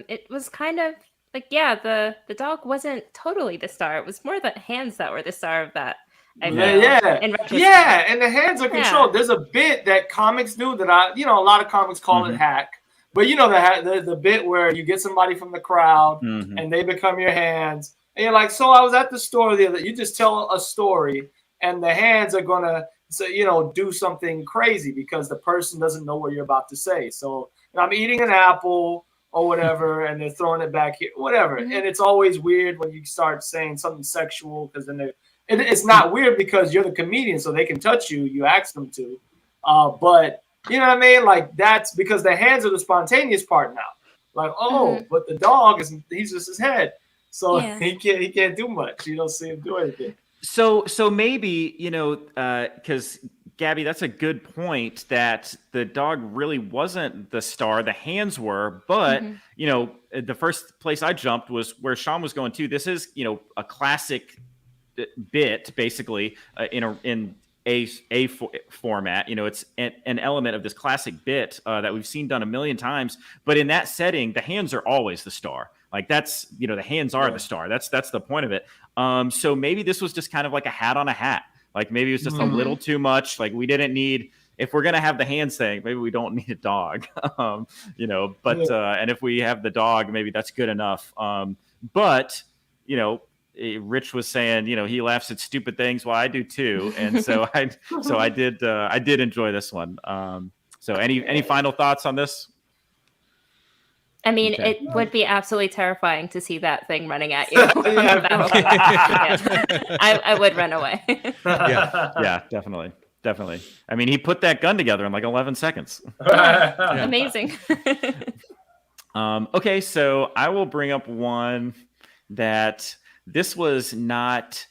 it was kind of like, the dog wasn't totally the star. It was more the hands that were the star of that. And the hands are controlled. There's a bit that comics do that a lot of comics call it hack. But the bit where you get somebody from the crowd and they become your hands. And you're like, so I was at the store the other day. You just tell a story, and the hands are gonna, do something crazy because the person doesn't know what you're about to say. So I'm eating an apple or whatever, and they're throwing it back here, whatever. And it's always weird when you start saying something sexual, because then it's not weird because you're the comedian, so they can touch you. You ask them to, but you know what I mean? Like, that's because the hands are the spontaneous part now. Like, but the dog he's just his head. So he can't do much. You don't see him do anything. So maybe, because Gabby, that's a good point, that the dog really wasn't the star. The hands were, but the first place I jumped was where Sean was going to. This is, a classic bit, basically, in a format. It's an element of this classic bit that we've seen done a million times. But in that setting, the hands are always the star. Like, that's, the hands are the star. That's the point of it. So maybe this was just kind of like a hat on a hat. Like, maybe it was just a little too much. Like, we didn't need, if we're going to have the hands thing, maybe we don't need a dog, and if we have the dog, maybe that's good enough. But, Rich was saying, he laughs at stupid things. Well, I do too. And so I did enjoy this one. So any final thoughts on this? I mean, it would be absolutely terrifying to see that thing running at you. I would run away. Yeah, definitely. I mean, he put that gun together in like 11 seconds. Amazing. Okay, so I will bring up one that this was not.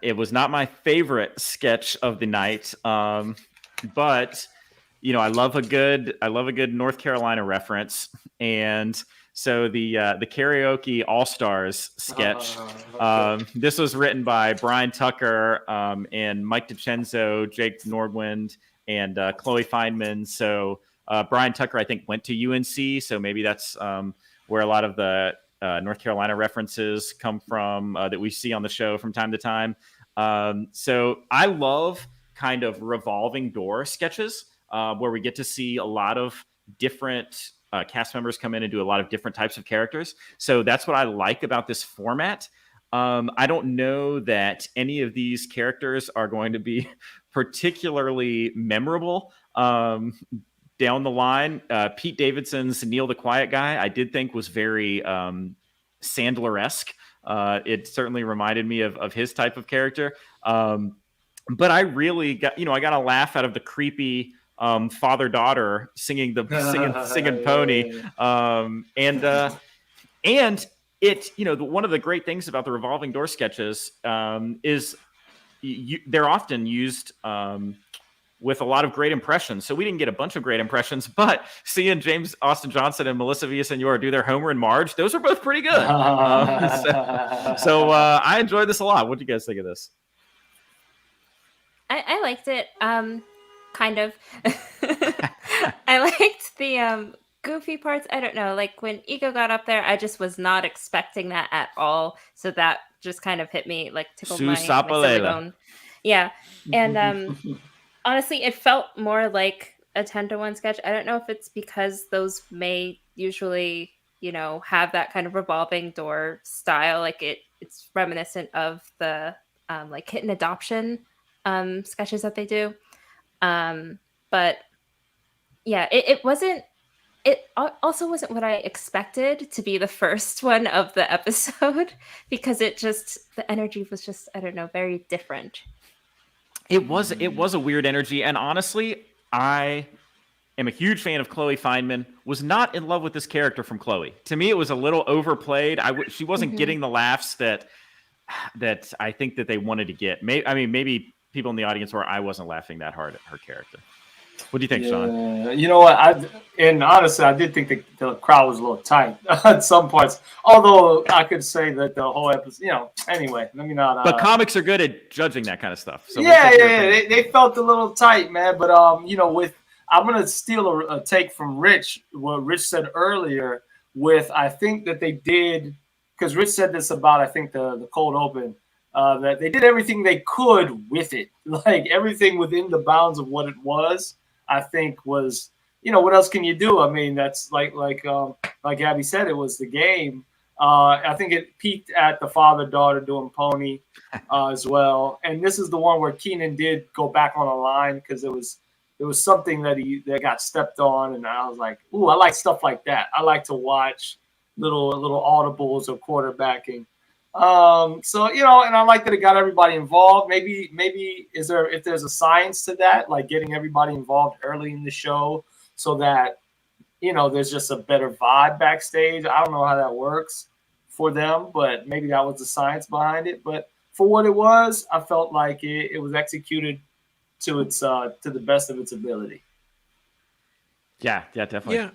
It was not my favorite sketch of the night, but I love a good North Carolina reference, and so the karaoke All Stars sketch. This was written by Brian Tucker and Mike DiCenzo, Jake Nordwind, and Chloe Feynman. So Brian Tucker, I think, went to UNC, so maybe that's where a lot of the North Carolina references come from that we see on the show from time to time. So I love kind of revolving door sketches where we get to see a lot of different cast members come in and do a lot of different types of characters. So that's what I like about this format. I don't know that any of these characters are going to be particularly memorable down the line. Pete Davidson's Neil the Quiet Guy, I did think was very Sandler-esque. It certainly reminded me of his type of character. But I really got, I got a laugh out of the creepy father-daughter singing Pony. And it, one of the great things about the revolving door sketches is they're often used with a lot of great impressions. So we didn't get a bunch of great impressions, but seeing James Austin Johnson and Melissa Villasenor do their Homer and Marge, those are both pretty good. So I enjoyed this a lot. What do you guys think of this? I liked it, kind of. I liked the goofy parts. I don't know, like when Ego got up there, I just was not expecting that at all. So that just kind of hit me, like tickled my silly bone. Yeah, and honestly, it felt more like a 10-to-1 sketch. I don't know if it's because those may usually, have that kind of revolving door style. Like it's reminiscent of the like kitten adoption sketches that they do. But yeah, it also wasn't what I expected to be the first one of the episode, because the energy was just, I don't know, very different. It was a weird energy. And honestly, I am a huge fan of Chloe Feynman. Was not in love with this character from Chloe. To me, it was a little overplayed. She wasn't getting the laughs that I think that they wanted to get. Maybe people in the audience where I wasn't laughing that hard at her character. What do you think, Sean? You know what? Honestly, I did think the crowd was a little tight at some parts. Although I could say that the whole episode, anyway, let me not. But comics are good at judging that kind of stuff. So they felt a little tight, man. But I'm gonna steal a take from Rich. What Rich said earlier. I think that they did, because Rich said this about, I think, the cold open. That they did everything they could with it, like everything within the bounds of what it was. I think was, what else can you do? I mean, that's like Abby said, it was the game. I think it peaked at the father-daughter doing Pony as well. And this is the one where Keenan did go back on a line because it was something that got stepped on, and I was like, ooh, I like stuff like that. I like to watch little audibles of quarterbacking. And I like that it got everybody involved. Maybe if there's a science to that, like getting everybody involved early in the show so that, there's just a better vibe backstage. I don't know how that works for them, but maybe that was the science behind it. But for what it was, I felt like it was executed to the best of its ability. Yeah, definitely. Yeah.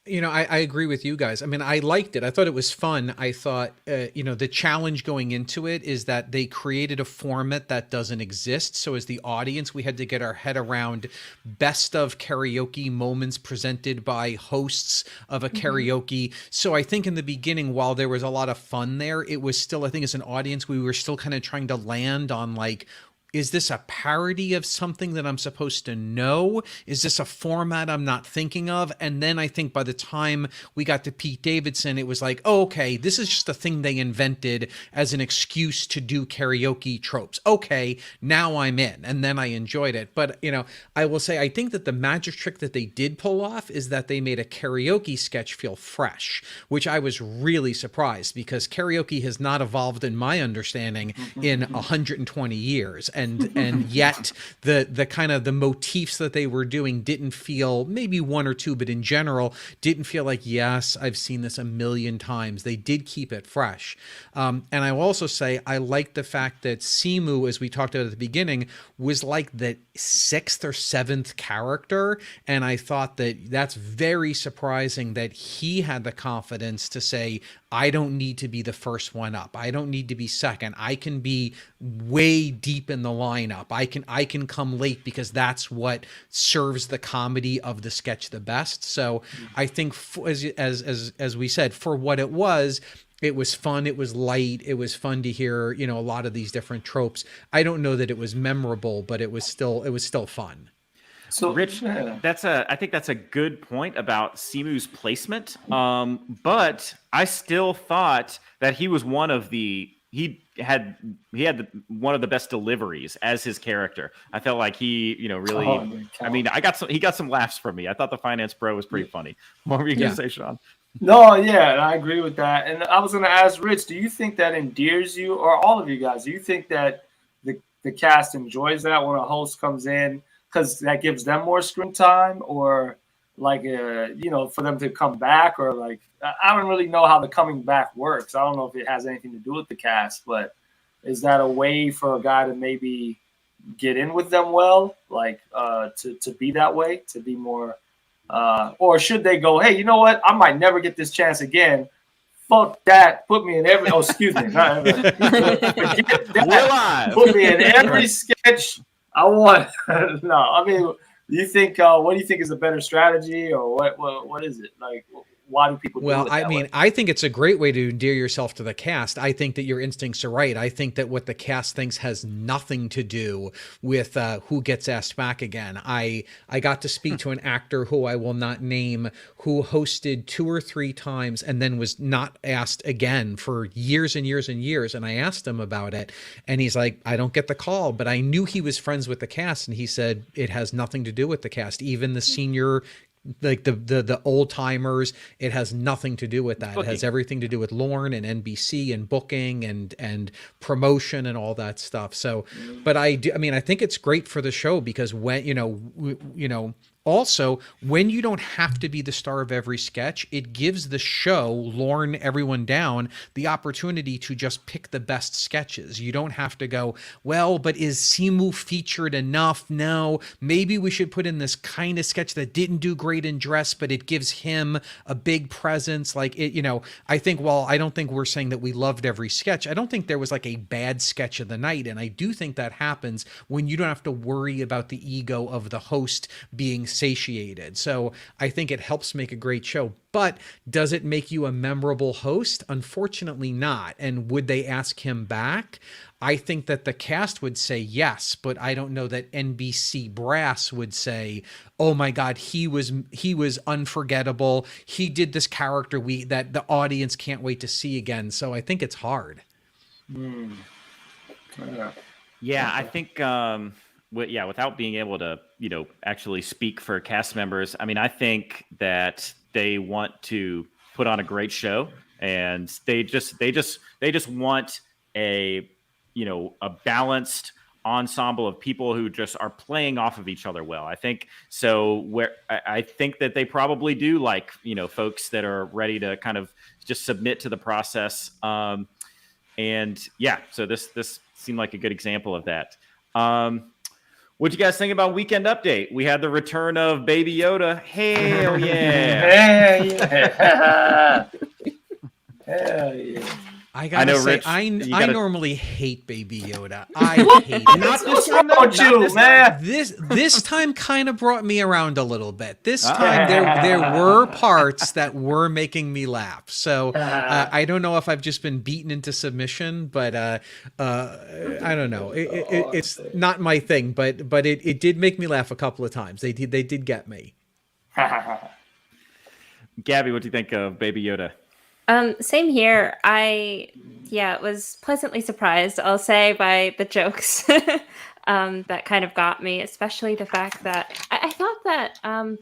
I agree with you guys. I mean, I liked it. I thought it was fun. I thought, the challenge going into it is that they created a format that doesn't exist. So as the audience, we had to get our head around best of karaoke moments presented by hosts of a karaoke. So I think in the beginning, while there was a lot of fun there, it was still, I think as an audience, we were still kind of trying to land on like, is this a parody of something that I'm supposed to know? Is this a format I'm not thinking of? And then I think by the time we got to Pete Davidson, it was like, oh, okay, this is just a thing they invented as an excuse to do karaoke tropes. Okay, now I'm in. And then I enjoyed it. But, I will say, I think that the magic trick that they did pull off is that they made a karaoke sketch feel fresh, which I was really surprised because karaoke has not evolved in my understanding in 120 years. and yet the kind of the motifs that they were doing didn't feel, maybe one or two, but in general didn't feel like, yes, I've seen this a million times. They did keep it fresh. And I will also say I like the fact that Simu, as we talked about at the beginning, was like the 6th or 7th character, and I thought that that's very surprising that he had the confidence to say, I don't need to be the first one up. I don't need to be second. I can be way deep in the lineup. I can come late because that's what serves the comedy of the sketch the best. So I think as we said, for what it was fun. It was light. It was fun to hear, a lot of these different tropes. I don't know that it was memorable, but it was still fun. So, Rich, I think that's a good point about Simu's placement. But I still thought that he was one of he had one of the best deliveries as his character. I felt like he, really. I mean, he got some laughs from me. I thought the finance bro was pretty funny. What were you gonna say, Sean? No, yeah, I agree with that. And I was going to ask Rich, do you think that endears you, or all of you guys, do you think that the cast enjoys that when a host comes in because that gives them more screen time, or like, for them to come back, or like, I don't really know how the coming back works. I don't know if it has anything to do with the cast, but is that a way for a guy to maybe get in with them well, like to be that way, to be more, or should they go, hey, you know what? I might never get this chance again. Fuck that. Put me in every. Oh, excuse me. Not every, forget that. Put me in every sketch. I want. No, I mean, do you think? What do you think is a better strategy, or what is it like? Why do people do it that way? I think it's a great way to endear yourself to the cast. I think that your instincts are right. I think that what the cast thinks has nothing to do with who gets asked back again. I got to speak to an actor who I will not name, who hosted 2 or 3 times and then was not asked again for years and years and years. And I asked him about it, and he's like, I don't get the call, but I knew he was friends with the cast. And he said, it has nothing to do with the cast. Even the senior, like the old timers, it has nothing to do with that. It has everything to do with Lorne and NBC and booking and promotion and all that stuff. So, but I think it's great for the show because when, also, when you don't have to be the star of every sketch, it gives the show, Lorne, everyone down, the opportunity to just pick the best sketches. You don't have to go, well, but is Simu featured enough? No, maybe we should put in this kind of sketch that didn't do great in dress, but it gives him a big presence. Like, I think, while I don't think we're saying that we loved every sketch, I don't think there was like a bad sketch of the night. And I do think that happens when you don't have to worry about the ego of the host being satiated. So I think it helps make a great show. But does it make you a memorable host? Unfortunately not. And would they ask him back? I think that the cast would say yes, but I don't know that NBC brass would say, oh my God, he was unforgettable. He did this character that the audience can't wait to see again. So I think it's hard. Yeah, I think without being able to, actually speak for cast members, I mean, I think that they want to put on a great show, and they just want a balanced ensemble of people who just are playing off of each other well. I think so. I think that they probably do like, folks that are ready to kind of just submit to the process. And yeah, so this seemed like a good example of that. What'd you guys think about Weekend Update? We had the return of Baby Yoda. Hell yeah! Hell yeah! I gotta say, Rich, I normally hate Baby Yoda. I hate it. Not this time, though. Man. This time kind of brought me around a little bit. This time there were parts that were making me laugh. So I don't know if I've just been beaten into submission, but I don't know. It's not my thing, but it did make me laugh a couple of times. They did get me. Gabby, what do you think of Baby Yoda? Same here. I was pleasantly surprised, I'll say, by the jokes that kind of got me, especially the fact that I thought that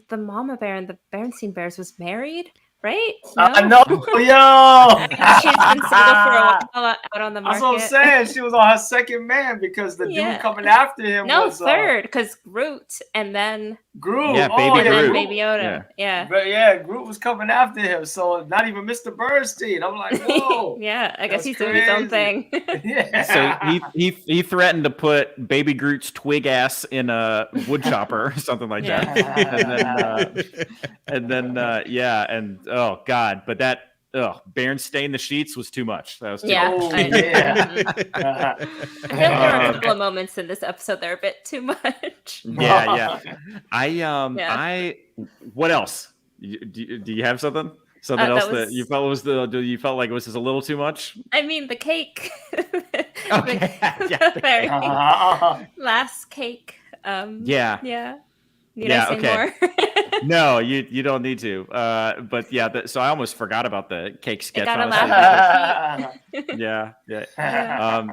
the mama bear and the Berenstein Bears was married. right? I No? know, yo. She's been single for a while out on the market. That's what I'm saying. She was on her second man because the Yeah. dude coming after him No, was third, because Groot and then Groot. Yeah, Oh, Baby and then Groot. Baby Yoda. Yeah. But yeah, Groot was coming after him, so not even Mr. Bernstein. I'm like, whoa. Yeah, I guess That's he's doing his own thing. Yeah. So he threatened to put Baby Groot's twig ass in a wood chopper or something like that, and then oh god, but that Berenstain the sheets was too much. That was too Yeah. much. I know. Yeah. I feel like there were a couple of moments in this episode that are a bit too much. Yeah. I what else? Do you have something? Something else that you felt was you felt like it was just a little too much? I mean, the cake. Okay. The very last cake. Yeah. Need I say more? No, you don't need to. But yeah, so I almost forgot about the cake sketch. Gotta Honestly. laugh. Yeah.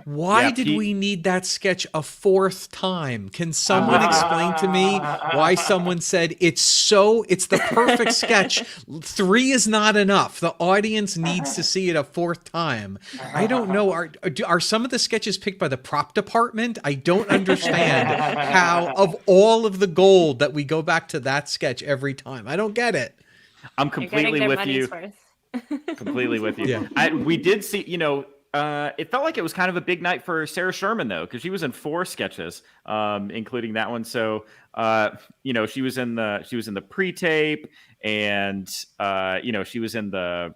Why did we need that sketch a fourth time? Can someone explain to me why someone said it's the perfect sketch? 3 is not enough. The audience needs to see it a fourth time. I don't know. Are some of the sketches picked by the prop department? I don't understand how, of all of the gold, that we go back to that sketch every time. I don't get it. I'm completely with you. Completely with you. Yeah. We did see, it felt like it was kind of a big night for Sarah Sherman though, because she was in 4 sketches, including that one. So, she was in the pre-tape, and she was in the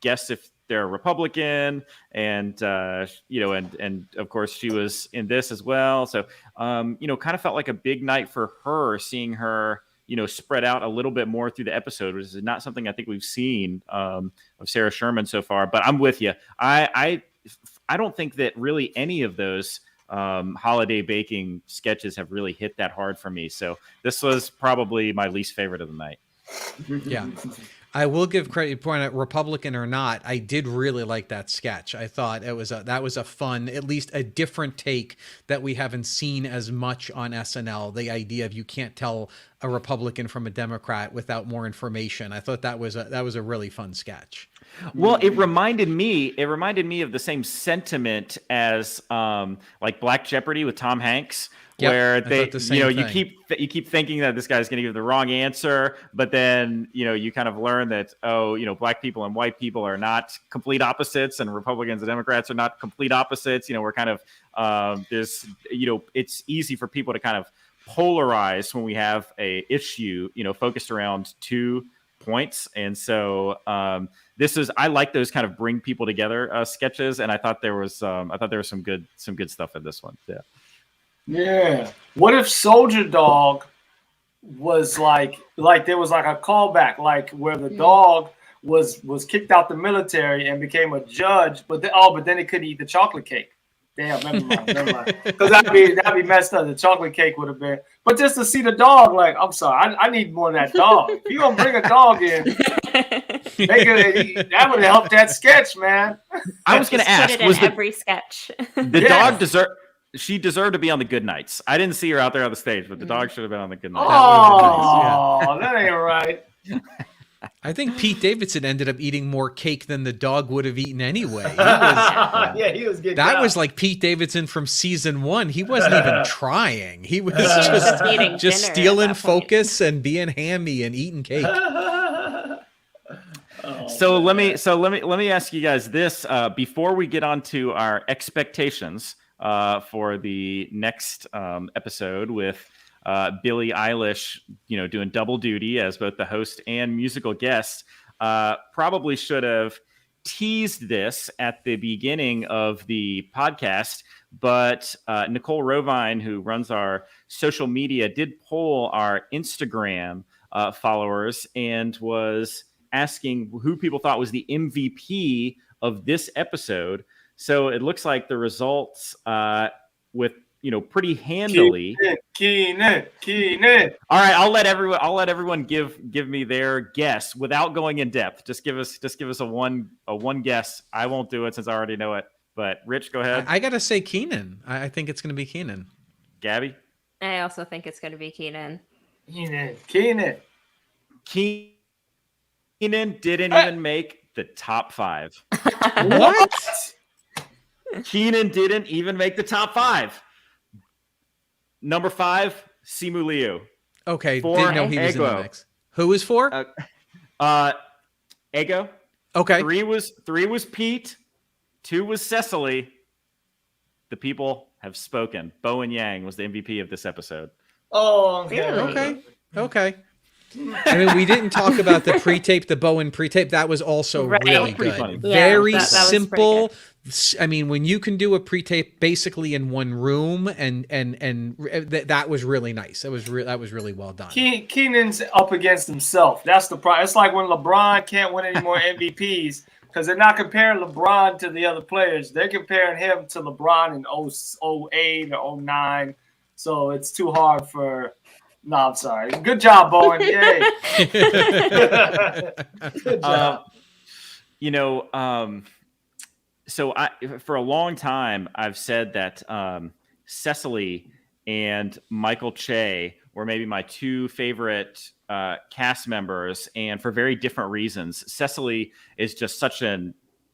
Guess If They're a Republican, and and of course she was in this as well. So, kind of felt like a big night for her, seeing her, spread out a little bit more through the episode, which is not something I think we've seen of Sarah Sherman so far. But I'm with you. I don't think that really any of those holiday baking sketches have really hit that hard for me. So this was probably my least favorite of the night. Yeah. I will give credit, point out Republican or not, I did really like that sketch. I thought that was a fun, at least a different take that we haven't seen as much on SNL. The idea of you can't tell a Republican from a Democrat without more information. I thought that was a really fun sketch. Well, it reminded me of the same sentiment as like Black Jeopardy with Tom Hanks. Yep, where they, you keep thinking that this guy's going to give the wrong answer, but then you kind of learn that black people and white people are not complete opposites, and Republicans and Democrats are not complete opposites. We're kind of there's it's easy for people to kind of polarize when we have a issue focused around 2 points, and so I like those kind of bring people together sketches, and I thought there was some good stuff in this one. Yeah. What if Soldier Dog was like there was like a callback, like where the dog was kicked out the military and became a judge, but then it couldn't eat the chocolate cake. Damn, never mind. Because that'd be messed up. The chocolate cake would have been. But just to see the dog, like, I'm sorry, I need more of that dog. If you gonna bring a dog in, that would have helped that sketch, man. I was gonna ask, was every sketch the dog deserved to be on the Good Nights. I didn't see her out there on the stage, but the dog should have been on the Good Nights. Oh, that ain't right. I think Pete Davidson ended up eating more cake than the dog would have eaten anyway. He was getting that was like Pete Davidson from season 1. He wasn't even trying. He was just stealing focus and being hammy and eating cake. So let me ask you guys this before we get on to our expectations for the next episode with Billie Eilish, doing double duty as both the host and musical guest. Probably should have teased this at the beginning of the podcast, but Nicole Rovine, who runs our social media, did poll our Instagram followers and was asking who people thought was the MVP of this episode. So it looks like the results with pretty handily. Keenan. All right, I'll let everyone give me their guess without going in depth. Just give us a one guess. I won't do it since I already know it. But Rich, go ahead. I gotta say Keenan. I think it's gonna be Keenan. Gabby? I also think it's going to be Keenan. Keenan. Keenan didn't even make the top 5. What? Keenan didn't even make the top 5. Number 5, Simu Liu. Okay, 4, didn't know he was in the Ego. mix. Who was 4? Ego. Okay. 3 was Pete. 2 was Cecily. The people have spoken. Bowen Yang was the MVP of this episode. Oh, Okay. I mean, we didn't talk about the pre-tape, the Bowen pre-tape. That was also Right. really Pretty good. funny. Yeah, Very that was pretty simple. I mean, when you can do a pre-tape basically in one room, and that was really nice. That was really well done. Keenan's up against himself. That's the problem. It's like when LeBron can't win any more MVPs because they're not comparing LeBron to the other players. They're comparing him to LeBron in 08 or 09. So it's too hard for. No, I'm sorry. Good job, Bowen. Yay. Good job. So for a long time, I've said that Cecily and Michael Che were maybe my 2 favorite cast members, and for very different reasons. Cecily is just such an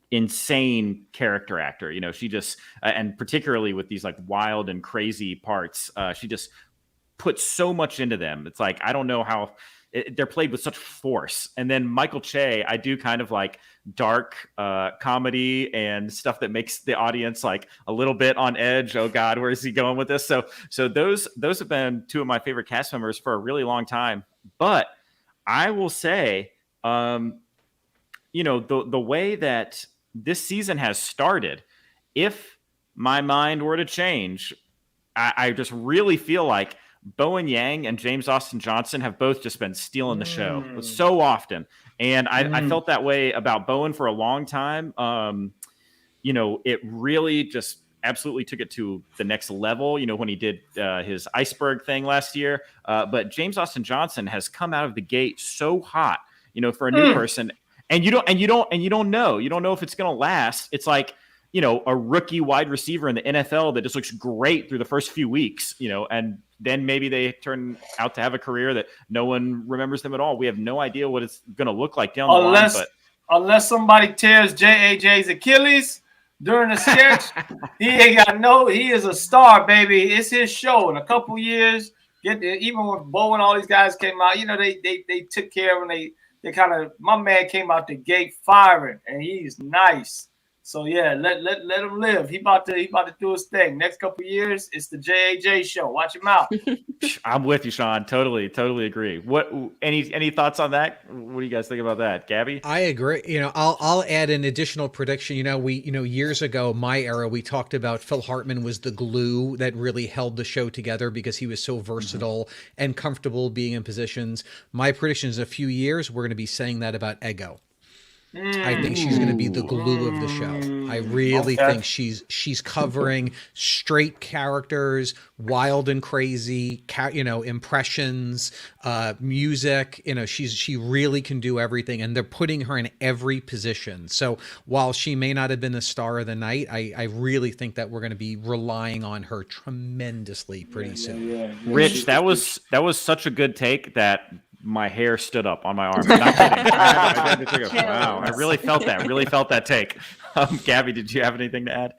insane character actor. She just, and particularly with these like wild and crazy parts, she just put so much into them. It's like, I don't know how they're played with such force. And then Michael Che, I do kind of like dark comedy and stuff that makes the audience like a little bit on edge. Oh God, where is he going with this? So those have been 2 of my favorite cast members for a really long time. But I will say, the way that this season has started, if my mind were to change, I just really feel like Bowen Yang and James Austin Johnson have both just been stealing the show so often. And I felt that way about Bowen for a long time. It really just absolutely took it to the next level, when he did his iceberg thing last year. But James Austin Johnson has come out of the gate so hot, for a new person. And you don't know if it's going to last. It's like, a rookie wide receiver in the NFL that just looks great through the first few weeks, and then maybe they turn out to have a career that no one remembers them at all. We have no idea what it's going to look like down the line. Unless somebody tears JAJ's Achilles during a sketch, he is a star, baby. It's his show. In a couple years, even when Bo and all these guys came out, they took care of him. They kind of, my man came out the gate firing, and he's nice. So yeah, let him live. He about to do his thing. Next couple of years, it's the JAJ show. Watch him out. I'm with you, Sean. Totally agree. What any thoughts on that? What do you guys think about that, Gabby? I agree. I'll add an additional prediction. Years ago, my era, we talked about Phil Hartman was the glue that really held the show together because he was so versatile and comfortable being in positions. My prediction is a few years, we're going to be saying that about Ego. I think she's going to be the glue of the show. I really think she's covering straight characters, wild and crazy, impressions, music. She really can do everything, and they're putting her in every position. So while she may not have been the star of the night, I really think that we're going to be relying on her tremendously pretty soon. Yeah. Rich, that was such a good take that my hair stood up on my arm. I'm not kidding. Wow, I really felt that take. Gabby, did you have anything to add?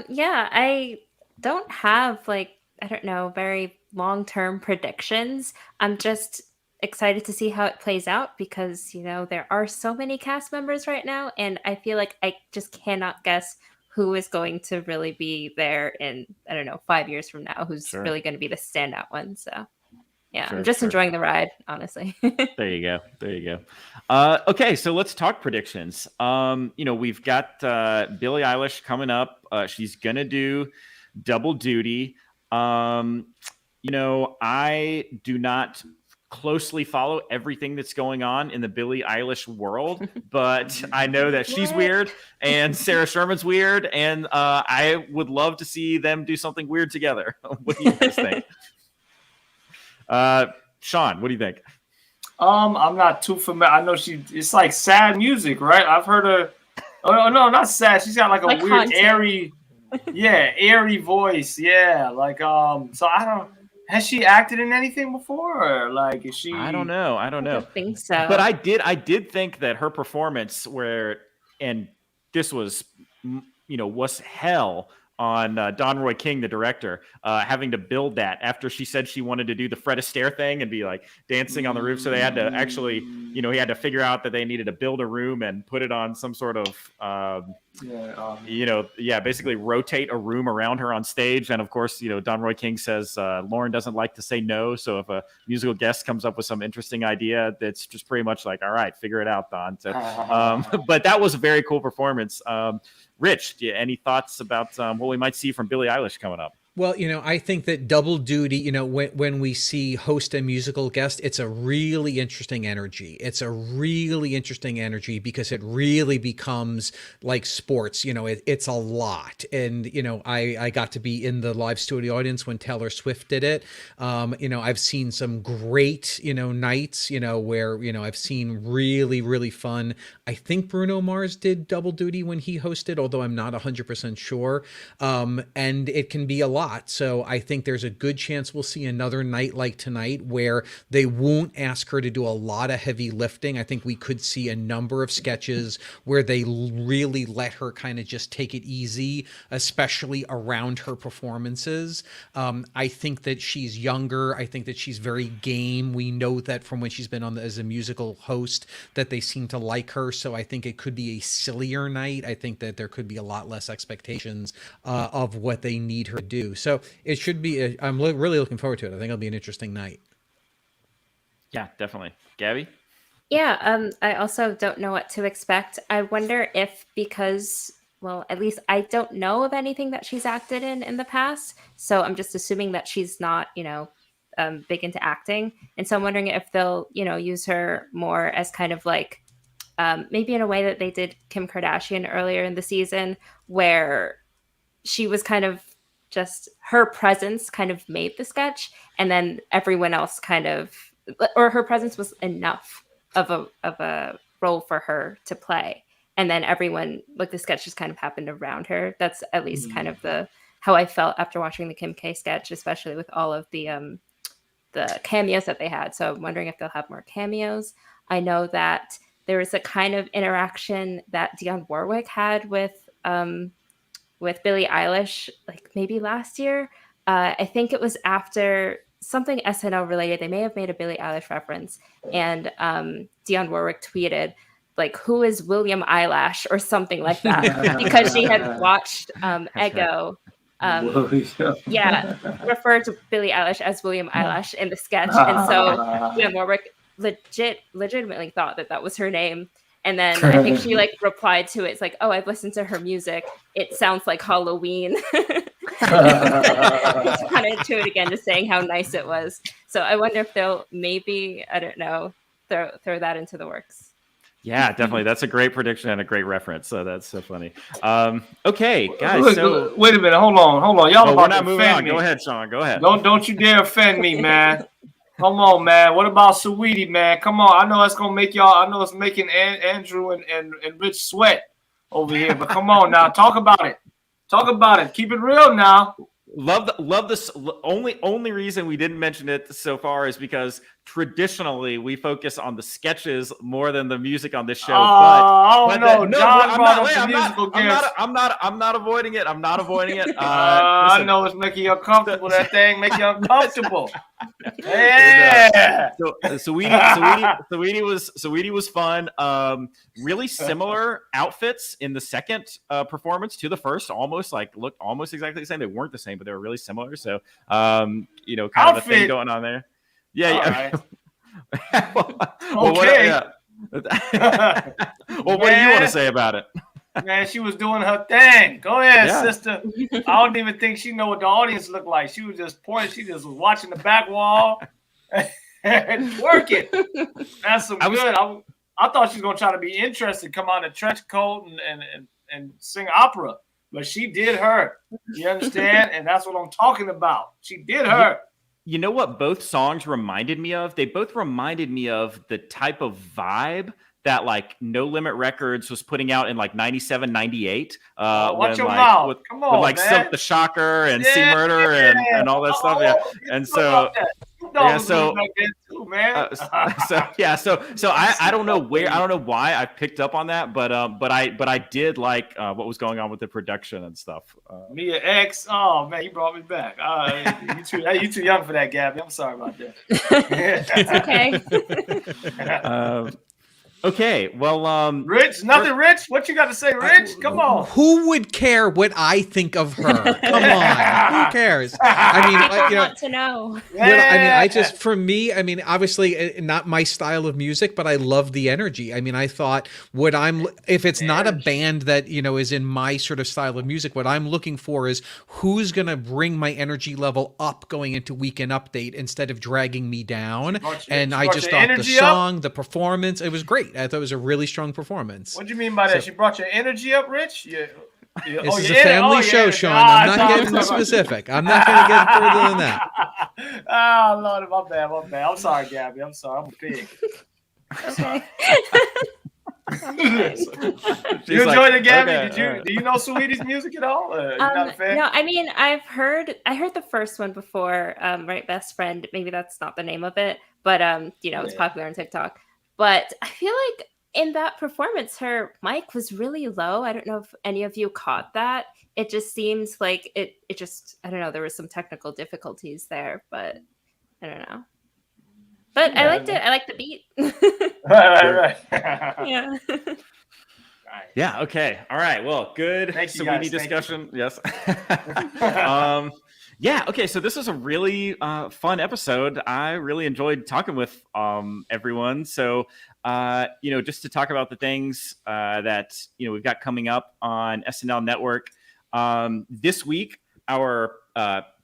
Yeah, I don't have very long-term predictions. I'm just excited to see how it plays out because, there are so many cast members right now, and I feel like I just cannot guess who is going to really be there in, 5 years from now, who's really going to be the standout one. So yeah, I'm just enjoying the ride, honestly. There you go. Okay, so let's talk predictions. We've got Billie Eilish coming up. She's gonna do double duty. I do not closely follow everything that's going on in the Billie Eilish world, but I know that she's weird and Sarah Sherman's weird, and I would love to see them do something weird together. What do you guys think? Sean, what do you think? I'm not too familiar. I know it's like sad music, right? I've heard her. Oh no, not sad. She's got like a weird, airy voice. Yeah, so I don't. Has she acted in anything before? Or like, is she? I don't know. I don't think so. But I did think that her performance and this was, was hell on Don Roy King, the director, having to build that after she said she wanted to do the Fred Astaire thing and be like dancing on the roof. So they had to actually, he had to figure out that they needed to build a room and put it on some sort of, basically rotate a room around her on stage. And of course, Don Roy King says Lauren doesn't like to say no. So if a musical guest comes up with some interesting idea, that's just pretty much like, all right, figure it out, Don. So, but that was a very cool performance. Rich, any thoughts about what we might see from Billie Eilish coming up? Well, I think that double duty, when we see host and musical guest, it's a really interesting energy. It's a really interesting energy because it really becomes like sports. It's a lot. And, I got to be in the live studio audience when Taylor Swift did it. I've seen some great, nights, where, I've seen really, really fun. I think Bruno Mars did double duty when he hosted, although I'm not 100% sure. And it can be a lot. So I think there's a good chance we'll see another night like tonight where they won't ask her to do a lot of heavy lifting. I think we could see a number of sketches where they really let her kind of just take it easy, especially around her performances. I think that she's younger. I think that she's very game. We know that from when she's been on as a musical host that they seem to like her. So I think it could be a sillier night. I think that there could be a lot less expectations of what they need her to do. So it should be, I'm really looking forward to it. I think it'll be an interesting night. Yeah, definitely. Gabby? Yeah, I also don't know what to expect. I wonder if because, well, at least I don't know of anything that she's acted in the past. So I'm just assuming that she's not, big into acting. And so I'm wondering if they'll, use her more as kind of like, maybe in a way that they did Kim Kardashian earlier in the season, where she was kind of just her presence kind of made the sketch, and then everyone else kind of, or her presence was enough of a role for her to play, and then everyone, like, the sketch just kind of happened around her. That's at least kind of how I felt after watching the Kim K sketch, especially with all of the cameos that they had. So I'm wondering if they'll have more cameos. I know that there was a kind of interaction that Dionne Warwick had with Billie Eilish, like maybe last year. I think it was after something SNL related. They may have made a Billie Eilish reference, and Dionne Warwick tweeted, like, "Who is William Eyelash?" or something like that, because she had watched Ego. Referred to Billie Eilish as William Eyelash in the sketch, and so Dionne Warwick legitimately thought that was her name. And then I think she replied to it. It's like, "Oh, I've listened to her music. It sounds like Halloween." Kind of to it again, just saying how nice it was. So I wonder if they'll maybe, I don't know, throw that into the works. Yeah, definitely. That's a great prediction and a great reference. So that's so funny. Okay, guys. Look, wait a minute. Hold on. Y'all we're not to moving on. me. Go ahead, Sean. Go ahead. Don't you dare offend me, man. Come on, man. What about Saweetie, man? Come on. I know it's gonna make y'all. I know it's making Andrew and Rich sweat over here. But come on now, talk about it. Talk about it. Keep it real now. Love this. Only reason we didn't mention it so far is because traditionally we focus on the sketches more than the music on this show. I'm not avoiding it. I'm not avoiding it. I know it's making you uncomfortable. That thing make you uncomfortable. Yeah. So Saweetie was fun. Really similar outfits in the second performance to the first. Looked almost exactly the same. They weren't the same, but they were really similar. So kind of a thing going on there. Yeah. Right. What do you want to say about it? Man, she was doing her thing. Go ahead, sister. I don't even think she know what the audience looked like. She was just pointing. She just was watching the back wall and twerking. That's some good. I thought she was gonna try to be interested, come out in a trench coat and sing opera, but she did her. You understand? And that's what I'm talking about. She did her. You know what both songs reminded me of? They both reminded me of the type of vibe that like No Limit Records was putting out in like 97, 98. Watch when, your like, mouth. with, Come on, with like man. Silk the Shocker and C Murder and all that stuff. Yeah. And so back then too, man. so I don't know why I picked up on that, but I did like what was going on with the production and stuff. Mia X, oh man, you brought me back. You too young for that, Gabby. I'm sorry about that. It's okay. Okay, well, Rich, nothing, Rich. What you got to say, Rich? Come on. Who would care what I think of her? Come on, who cares? I mean, People want to know. For me, I mean, obviously not my style of music, but I love the energy. I mean, I thought if it's not a band that, is in my sort of style of music, what I'm looking for is who's going to bring my energy level up going into Weekend Update instead of dragging me down. And I just thought the song, the performance, it was great. I thought it was a really strong performance. What do you mean by that? She brought your energy up, Rich? This is a family show, Sean. I'm not getting specific. I'm not going to get further than that. Oh, Lord, my bad. I'm sorry, Gabby. I'm sorry. I'm big. Okay. You enjoyed it, Gabby? Okay, do you know Saweetie's music at all? Not a fan? No, I mean, I heard the first one before, right? Best Friend. Maybe that's not the name of it, but it's popular on TikTok. But I feel like in that performance, her mic was really low. I don't know if any of you caught that. It just seems like it just, I don't know, there was some technical difficulties there, but I don't know. But I liked it. I liked the beat. Right. Yeah. Yeah. Okay. All right. Well, good. Saweetie discussion. Yes. Yeah. Okay. So this was a really fun episode. I really enjoyed talking with everyone. So, just to talk about the things that we've got coming up on SNL Network this week. Our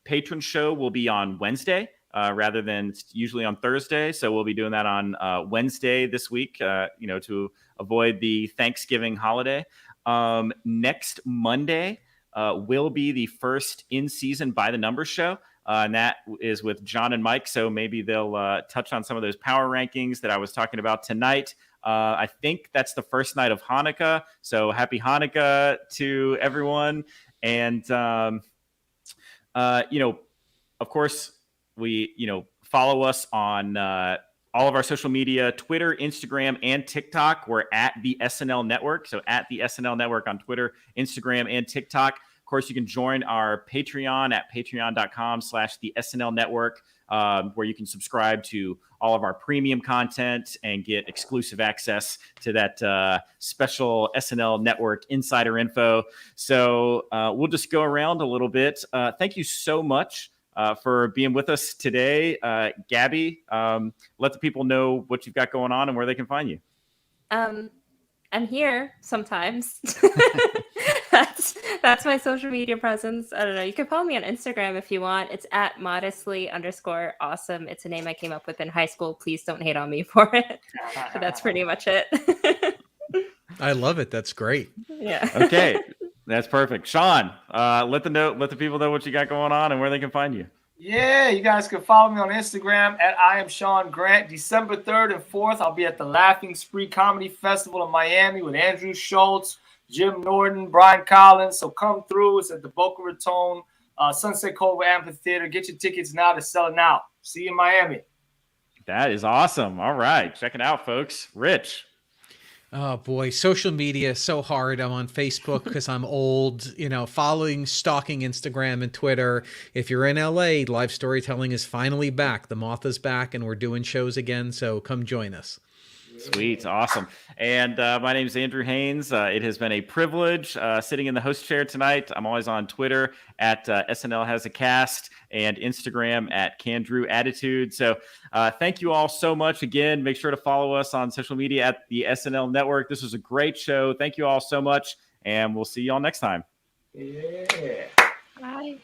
patron show will be on Wednesday rather than usually on Thursday. So we'll be doing that on Wednesday this week. To avoid the Thanksgiving holiday. Next Monday. Will be the first in-season By the Numbers show, and that is with John and Mike, so maybe they'll touch on some of those power rankings that I was talking about tonight. I think that's the first night of Hanukkah, so happy Hanukkah to everyone. And, of course, we, follow us on all of our social media, Twitter, Instagram, and TikTok. We're at the SNL Network. So at the SNL Network on Twitter, Instagram, and TikTok. Of course, you can join our Patreon at patreon.com/the SNL Network, where you can subscribe to all of our premium content and get exclusive access to that special SNL Network insider info. So we'll just go around a little bit. Thank you so much for being with us today. Gabby, let the people know what you've got going on and where they can find you. I'm here sometimes. That's my social media presence. I don't know. You can follow me on Instagram if you want. It's at modestly_awesome. It's a name I came up with in high school. Please don't hate on me for it. But that's pretty much it. I love it. That's great. Yeah. Okay. That's perfect. Sean, let the people know what you got going on and where they can find you. Yeah, you guys can follow me on Instagram at I am Sean Grant. December 3rd and 4th, I'll be at the Laughing Spree Comedy Festival in Miami with Andrew Schultz, Jim Norton, Brian Collins. So come through. It's at the Boca Raton Sunset Cove Amphitheater. Get your tickets now. They're selling out. See you in Miami. That is awesome. All right. Check it out, folks. Rich. Oh boy, social media is so hard. I'm on Facebook because I'm old, stalking Instagram and Twitter. If you're in LA, live storytelling is finally back. The Moth is back and we're doing shows again. So come join us. Sweet. Awesome. And my name is Andrew Haynes. It has been a privilege sitting in the host chair tonight. I'm always on Twitter at SNL Has a Cast and Instagram at CanDrew Attitude. So thank you all so much. Again, make sure to follow us on social media at the SNL Network. This was a great show. Thank you all so much. And we'll see you all next time. Yeah. Bye.